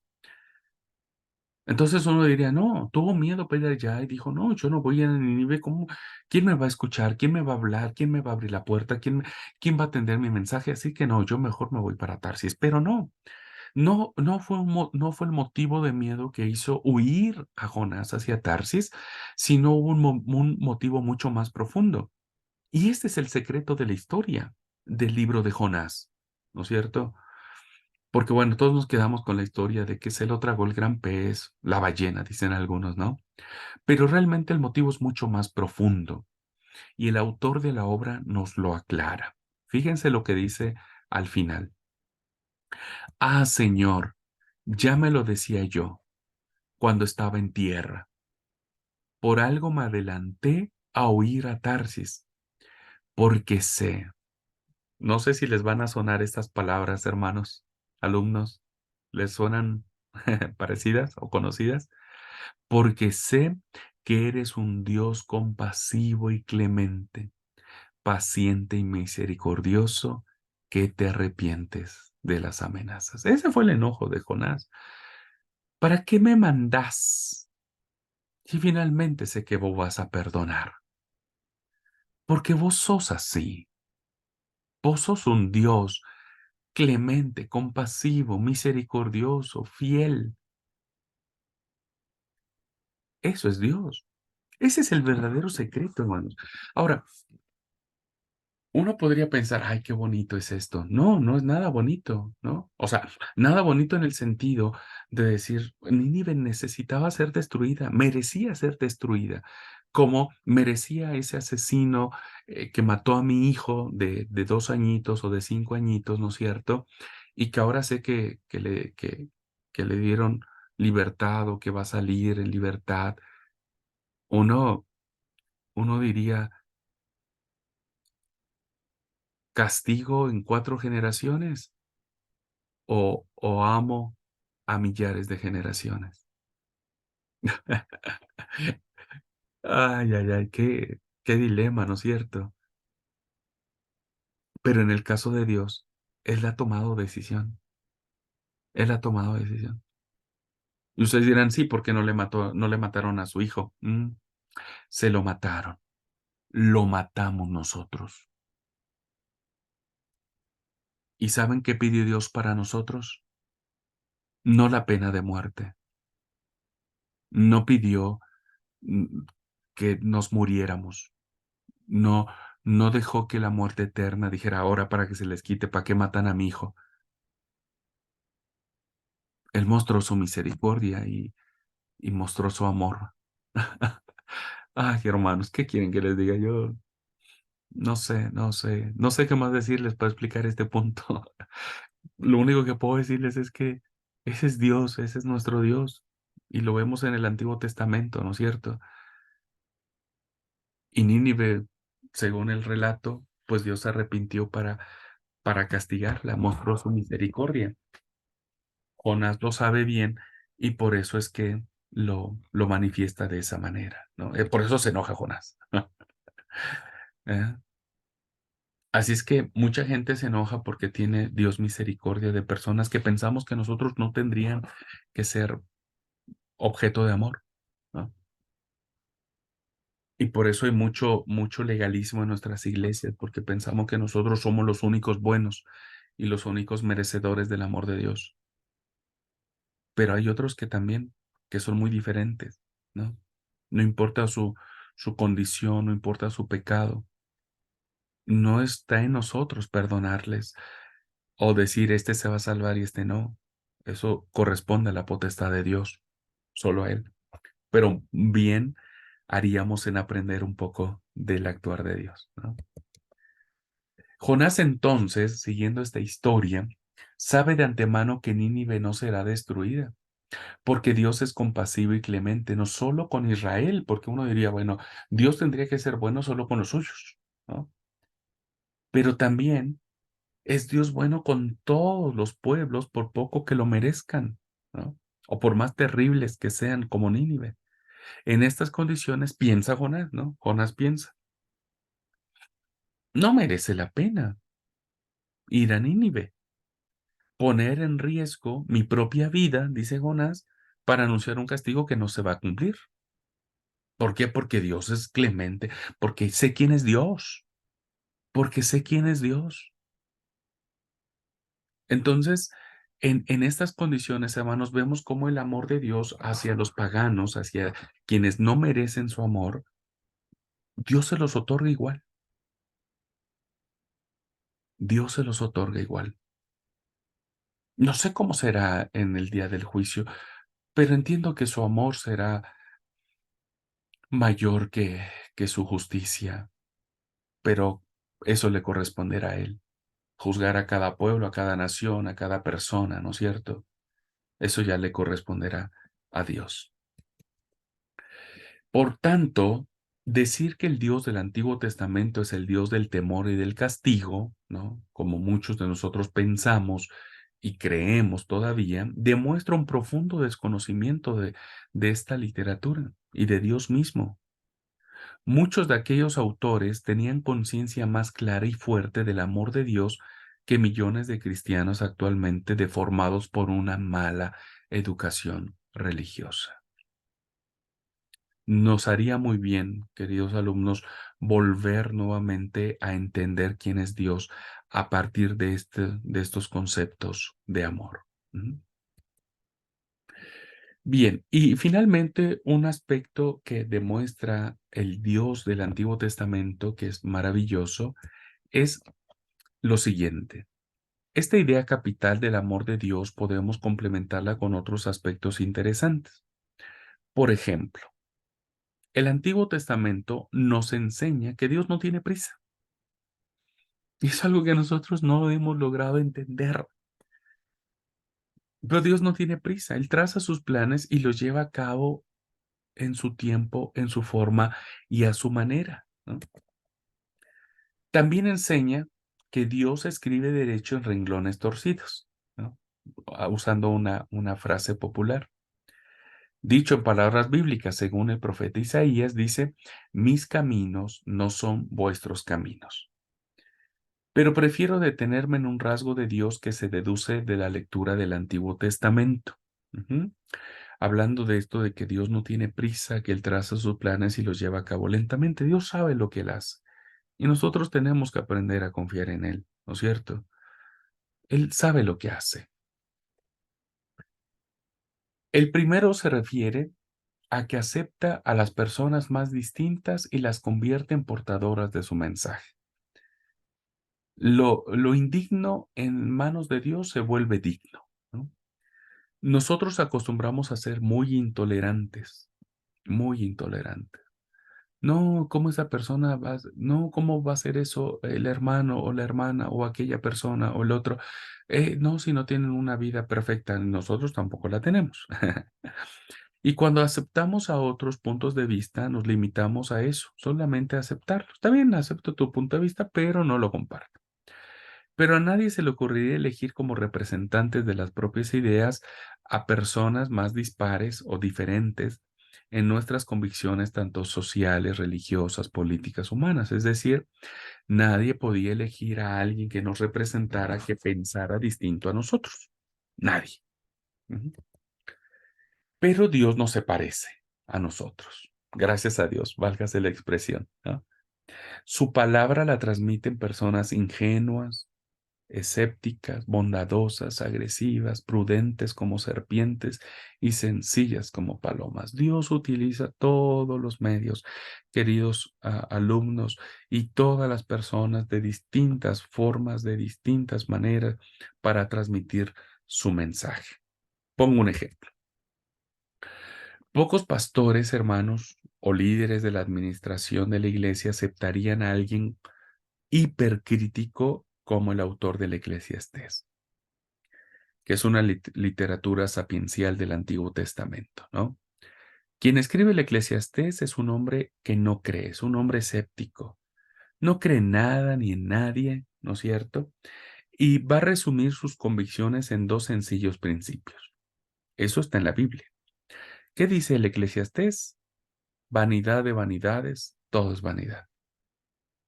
Entonces uno diría, no, tuvo miedo para ir allá y dijo, no, yo no voy a Nínive, ¿cómo? ¿Quién me va a escuchar? ¿Quién me va a hablar? ¿Quién me va a abrir la puerta? ¿Quién va a atender mi mensaje? Así que no, yo mejor me voy para Tarsis. Pero no, no fue el motivo de miedo que hizo huir a Jonás hacia Tarsis, sino hubo un motivo mucho más profundo. Y este es el secreto de la historia del libro de Jonás, ¿no es cierto? Porque bueno, todos nos quedamos con la historia de que se lo tragó el gran pez, la ballena, dicen algunos, ¿no? Pero realmente el motivo es mucho más profundo y el autor de la obra nos lo aclara. Fíjense lo que dice al final. Ah, Señor, ya me lo decía yo cuando estaba en tierra. Por algo me adelanté a huir a Tarsis, porque sé, no sé si les van a sonar estas palabras, hermanos, alumnos, ¿les suenan parecidas o conocidas? Porque sé que eres un Dios compasivo y clemente, paciente y misericordioso, que te arrepientes de las amenazas. Ese fue el enojo de Jonás. ¿Para qué me mandás? Si finalmente sé que vos vas a perdonar. Porque vos sos así. Vos sos un Dios clemente, compasivo, misericordioso, fiel. Eso es Dios. Ese es el verdadero secreto, hermanos. Ahora, uno podría pensar, ay, qué bonito es esto. No, no es nada bonito, ¿no? O sea, nada bonito en el sentido de decir, Nínive necesitaba ser destruida, merecía ser destruida, como merecía ese asesino que mató a mi hijo de 2 añitos o de 5 añitos, ¿no es cierto? Y que ahora sé que le dieron libertad o que va a salir en libertad. Uno, uno diría, ¿castigo en 4 generaciones? O amo a millares de generaciones. Ay, ay, ay, qué dilema, ¿no es cierto? Pero en el caso de Dios, Él ha tomado decisión. Él ha tomado decisión. Y ustedes dirán, sí, ¿por qué no le mataron a su hijo? Se lo mataron. Lo matamos nosotros. ¿Y saben qué pidió Dios para nosotros? No la pena de muerte. No pidió mm, que nos muriéramos. No, no dejó que la muerte eterna dijera ahora para que se les quite, ¿para qué matan a mi hijo? Él mostró su misericordia y mostró su amor. Ay, hermanos, ¿qué quieren que les diga yo? No sé qué más decirles para explicar este punto. Lo único que puedo decirles es que ese es Dios, ese es nuestro Dios. Y lo vemos en el Antiguo Testamento, ¿no es cierto? Y Nínive, según el relato, pues Dios se arrepintió para castigarla, mostró su misericordia. Jonás lo sabe bien y por eso es que lo manifiesta de esa manera, ¿no? Por eso se enoja Jonás. ¿Eh? Así es que mucha gente se enoja porque tiene Dios misericordia de personas que pensamos que nosotros no tendrían que ser objeto de amor, ¿no? Y por eso hay mucho legalismo en nuestras iglesias, porque pensamos que nosotros somos los únicos buenos y los únicos merecedores del amor de Dios. Pero hay otros que también, que son muy diferentes, ¿no? No importa su condición, no importa su pecado, no está en nosotros perdonarles o decir este se va a salvar y este no. Eso corresponde a la potestad de Dios, solo a Él. Pero bien haríamos en aprender un poco del actuar de Dios, ¿no? Jonás entonces, siguiendo esta historia, sabe de antemano que Nínive no será destruida porque Dios es compasivo y clemente, no solo con Israel, porque uno diría, bueno, Dios tendría que ser bueno solo con los suyos, ¿no? Pero también es Dios bueno con todos los pueblos, por poco que lo merezcan, ¿no? O por más terribles que sean como Nínive. En estas condiciones piensa Jonás, ¿no? Jonás piensa, no merece la pena ir a Nínive, poner en riesgo mi propia vida, dice Jonás, para anunciar un castigo que no se va a cumplir. ¿Por qué? Porque Dios es clemente, porque sé quién es Dios, porque sé quién es Dios. Entonces, en estas condiciones, hermanos, vemos cómo el amor de Dios hacia los paganos, hacia quienes no merecen su amor, Dios se los otorga igual. Dios se los otorga igual. No sé cómo será en el día del juicio, pero entiendo que su amor será mayor que su justicia, pero eso le corresponderá a Él. Juzgar a cada pueblo, a cada nación, a cada persona, ¿no es cierto? Eso ya le corresponderá a Dios. Por tanto, Decir que el Dios del Antiguo Testamento es el Dios del temor y del castigo, ¿no? Como muchos de nosotros pensamos y creemos todavía, demuestra un profundo desconocimiento de esta literatura y de Dios mismo. Muchos de aquellos autores tenían conciencia más clara y fuerte del amor de Dios que millones de cristianos actualmente deformados por una mala educación religiosa. Nos haría muy bien, queridos alumnos, volver nuevamente a entender quién es Dios a partir de estos conceptos de amor. ¿Mm? Bien, y finalmente un aspecto que demuestra el Dios del Antiguo Testamento, que es maravilloso, es lo siguiente. Esta idea capital del amor de Dios podemos complementarla con otros aspectos interesantes. Por ejemplo, el Antiguo Testamento nos enseña que Dios no tiene prisa. Y es algo que nosotros no hemos logrado entender. Pero Dios no tiene prisa. Él traza sus planes y los lleva a cabo en su tiempo, en su forma y a su manera, ¿no? También enseña que Dios escribe derecho en renglones torcidos, ¿no? Usando una frase popular. Dicho en palabras bíblicas, según el profeta Isaías, dice, mis caminos no son vuestros caminos. Pero prefiero detenerme en un rasgo de Dios que se deduce de la lectura del Antiguo Testamento. Ujú. Hablando de esto de que Dios no tiene prisa, que Él traza sus planes y los lleva a cabo lentamente. Dios sabe lo que Él hace. Y nosotros tenemos que aprender a confiar en Él, ¿no es cierto? Él sabe lo que hace. El primero se refiere a que acepta a las personas más distintas y las convierte en portadoras de su mensaje. Lo indigno en manos de Dios se vuelve digno, ¿no? Nosotros acostumbramos a ser muy intolerantes, muy intolerantes. No, ¿cómo esa persona va, no, cómo va a ser eso el hermano o la hermana o aquella persona o el otro? No, si no tienen una vida perfecta, nosotros tampoco la tenemos. Y cuando aceptamos a otros puntos de vista, nos limitamos a eso, solamente a aceptarlo. Está bien, acepto tu punto de vista, pero no lo comparto. Pero a nadie se le ocurriría elegir como representantes de las propias ideas a personas más dispares o diferentes en nuestras convicciones, tanto sociales, religiosas, políticas, humanas. Es decir, nadie podía elegir a alguien que nos representara, que pensara distinto a nosotros. Nadie. Ujú. Pero Dios no se parece a nosotros. Gracias a Dios, válgase la expresión, ¿no? Su palabra la transmiten personas ingenuas, escépticas, bondadosas, agresivas, prudentes como serpientes y sencillas como palomas. Dios utiliza todos los medios, queridos alumnos, y todas las personas de distintas formas, de distintas maneras, para transmitir su mensaje. Pongo un ejemplo. Pocos pastores, hermanos o líderes de la administración de la iglesia aceptarían a alguien hipercrítico como el autor del Eclesiastés, que es una literatura sapiencial del Antiguo Testamento, ¿no? Quien escribe el Eclesiastés es un hombre que no cree, es un hombre escéptico, no cree en nada ni en nadie, ¿no es cierto? Y va a resumir sus convicciones en dos sencillos principios. Eso está en la Biblia. ¿Qué dice el Eclesiastés? Vanidad de vanidades, todo es vanidad.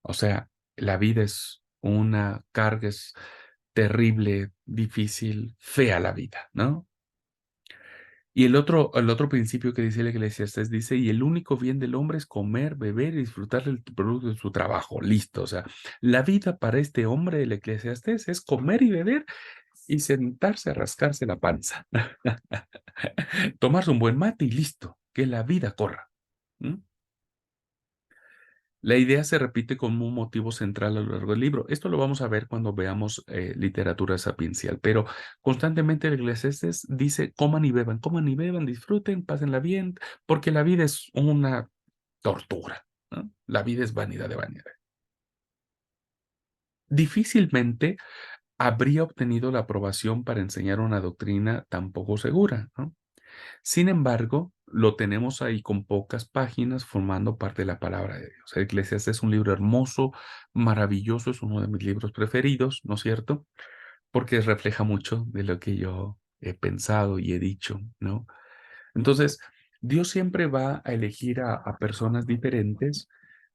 O sea, la vida es una carga, es terrible, difícil, fea la vida, ¿no? Y el otro principio que dice la Eclesiastés dice, y el único bien del hombre es comer, beber y disfrutar del producto de su trabajo. Listo. O sea, la vida para este hombre del Eclesiastés es comer y beber y sentarse a rascarse la panza. Tomarse un buen mate y listo. Que la vida corra. ¿Mm? La idea se repite como un motivo central a lo largo del libro. Esto lo vamos a ver cuando veamos literatura sapiencial, pero constantemente el Eclesiastés dice, coman y beban, disfruten, pásenla bien, porque la vida es una tortura, ¿no? La vida es vanidad de vanidad. Difícilmente habría obtenido la aprobación para enseñar una doctrina tan poco segura, ¿no? Sin embargo, lo tenemos ahí con pocas páginas formando parte de la palabra de Dios. El Eclesiastés es un libro hermoso, maravilloso, es uno de mis libros preferidos, ¿no es cierto? Porque refleja mucho de lo que yo he pensado y he dicho, ¿no? Entonces, Dios siempre va a elegir a personas diferentes,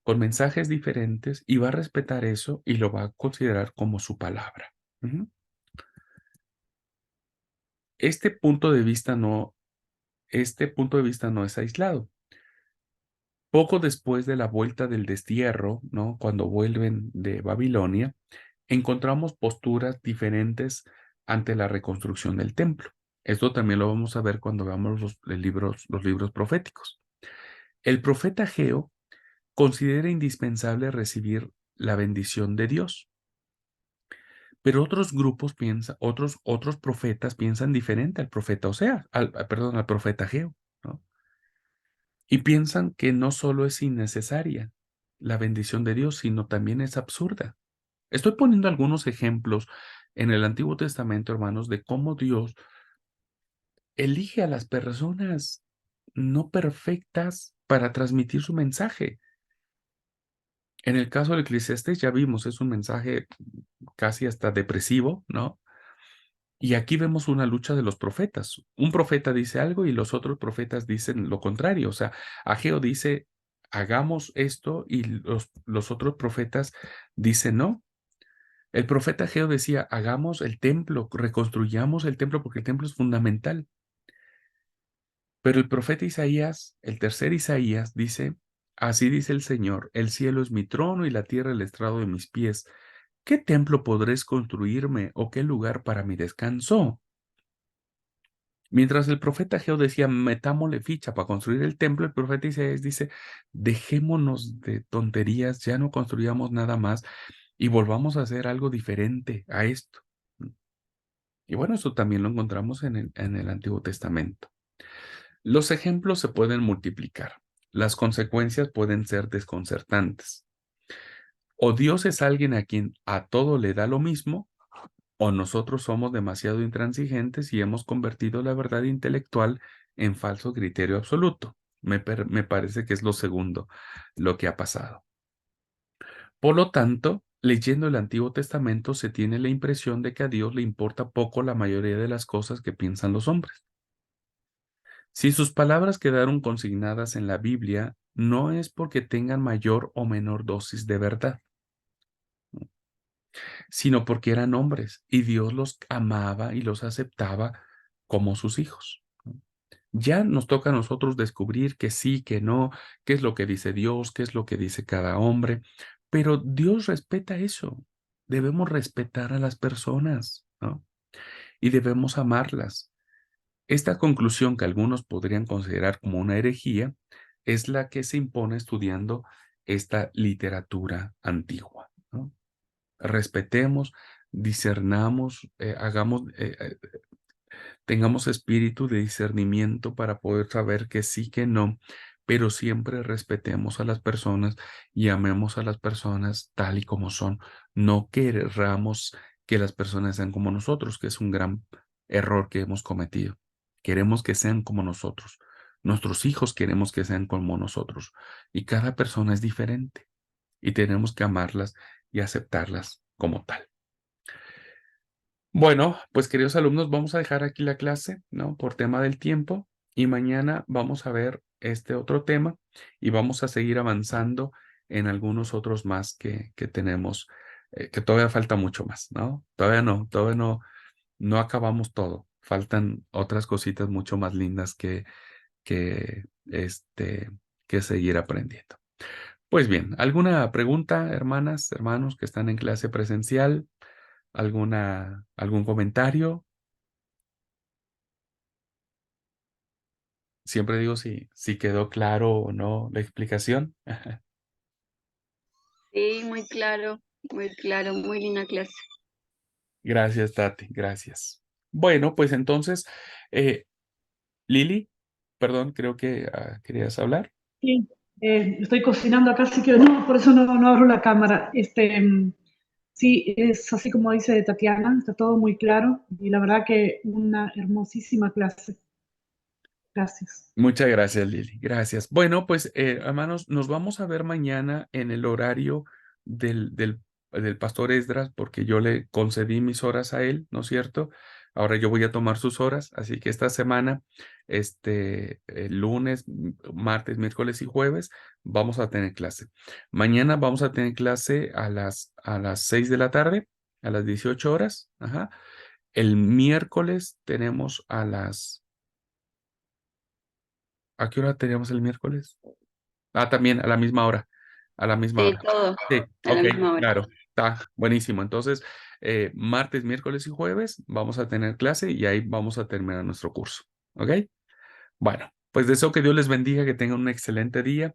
con mensajes diferentes, y va a respetar eso y lo va a considerar como su palabra. Ujú. Este punto de vista no, este punto de vista no es aislado. Poco después de la vuelta del destierro, ¿no? Cuando vuelven de Babilonia, encontramos posturas diferentes ante la reconstrucción del templo. Esto también lo vamos a ver cuando veamos los libros proféticos. El profeta Ageo considera indispensable recibir la bendición de Dios, pero otros grupos piensan, otros profetas piensan diferente al profeta Osea, perdón, al profeta Ageo, ¿no? Y piensan que no solo es innecesaria la bendición de Dios, sino también es absurda. Estoy poniendo algunos ejemplos en el Antiguo Testamento, hermanos, de cómo Dios elige a las personas no perfectas para transmitir su mensaje. En el caso del Eclesiastés ya vimos, es un mensaje casi hasta depresivo, ¿no? Y aquí vemos una lucha de los profetas. Un profeta dice algo y los otros profetas dicen lo contrario. O sea, Ageo dice, hagamos esto y los otros profetas dicen no. El profeta Ageo decía, hagamos el templo, reconstruyamos el templo porque el templo es fundamental. Pero el profeta Isaías, el tercer Isaías, dice, así dice el Señor, el cielo es mi trono y la tierra el estrado de mis pies. ¿Qué templo podréis construirme o qué lugar para mi descanso? Mientras el profeta Ageo decía, metámosle ficha para construir el templo, el profeta Isaías dice, dejémonos de tonterías, ya no construyamos nada más y volvamos a hacer algo diferente a esto. Y bueno, eso también lo encontramos en el Antiguo Testamento. Los ejemplos se pueden multiplicar. Las consecuencias pueden ser desconcertantes. O Dios es alguien a quien a todo le da lo mismo, o nosotros somos demasiado intransigentes y hemos convertido la verdad intelectual en falso criterio absoluto. Me parece que es lo segundo lo que ha pasado. Por lo tanto, leyendo el Antiguo Testamento se tiene la impresión de que a Dios le importa poco la mayoría de las cosas que piensan los hombres. Si sus palabras quedaron consignadas en la Biblia, no es porque tengan mayor o menor dosis de verdad, sino porque eran hombres y Dios los amaba y los aceptaba como sus hijos. Ya nos toca a nosotros descubrir que sí, que no, qué es lo que dice Dios, qué es lo que dice cada hombre, pero Dios respeta eso. Debemos respetar a las personas, ¿no? Y debemos amarlas. Esta conclusión que algunos podrían considerar como una herejía es la que se impone estudiando esta literatura antigua, ¿no? Respetemos, discernamos, tengamos espíritu de discernimiento para poder saber que sí, que no, pero siempre respetemos a las personas y amemos a las personas tal y como son. No querramos que las personas sean como nosotros, que es un gran error que hemos cometido. Queremos que sean como nosotros. Nuestros hijos queremos que sean como nosotros. Y cada persona es diferente y tenemos que amarlas y aceptarlas como tal. Bueno, pues queridos alumnos, vamos a dejar aquí la clase, ¿no? Por tema del tiempo y mañana vamos a ver este otro tema y vamos a seguir avanzando en algunos otros más que tenemos, que todavía falta mucho más, ¿no? No acabamos todo. Faltan otras cositas mucho más lindas que, que seguir aprendiendo. Pues bien, ¿alguna pregunta, hermanas, hermanos que están en clase presencial? ¿Algún comentario? Siempre digo si quedó claro o no la explicación. Sí, muy claro, muy linda clase. Gracias, Tati, gracias. Bueno, pues entonces, eh, Lili, perdón, creo que querías hablar. Sí, estoy cocinando acá, así que no, por eso no abro la cámara. Sí, es así como dice Tatiana, está todo muy claro y la verdad que una hermosísima clase. Gracias. Muchas gracias, Lili. Gracias. Bueno, pues, hermanos, nos vamos a ver mañana en el horario del pastor Esdras, porque yo le concedí mis horas a él, ¿no es cierto? Ahora yo voy a tomar sus horas, así que esta semana, el lunes, martes, miércoles y jueves, vamos a tener clase. Mañana vamos a tener clase a las 6 de la tarde, a las 18 horas. Ajá. El miércoles tenemos ¿a qué hora teníamos el miércoles? También a la misma hora, a la misma Sí, hora. todo Sí, a la ok, misma hora. claro, está buenísimo. Entonces, martes, miércoles y jueves vamos a tener clase y ahí vamos a terminar nuestro curso. ¿Ok? Bueno, pues deseo que Dios les bendiga, que tengan un excelente día.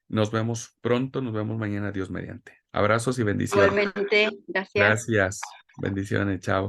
Nos vemos pronto, nos vemos mañana, Dios mediante. Abrazos y bendiciones. Igualmente, gracias. Gracias. Bendiciones, chao.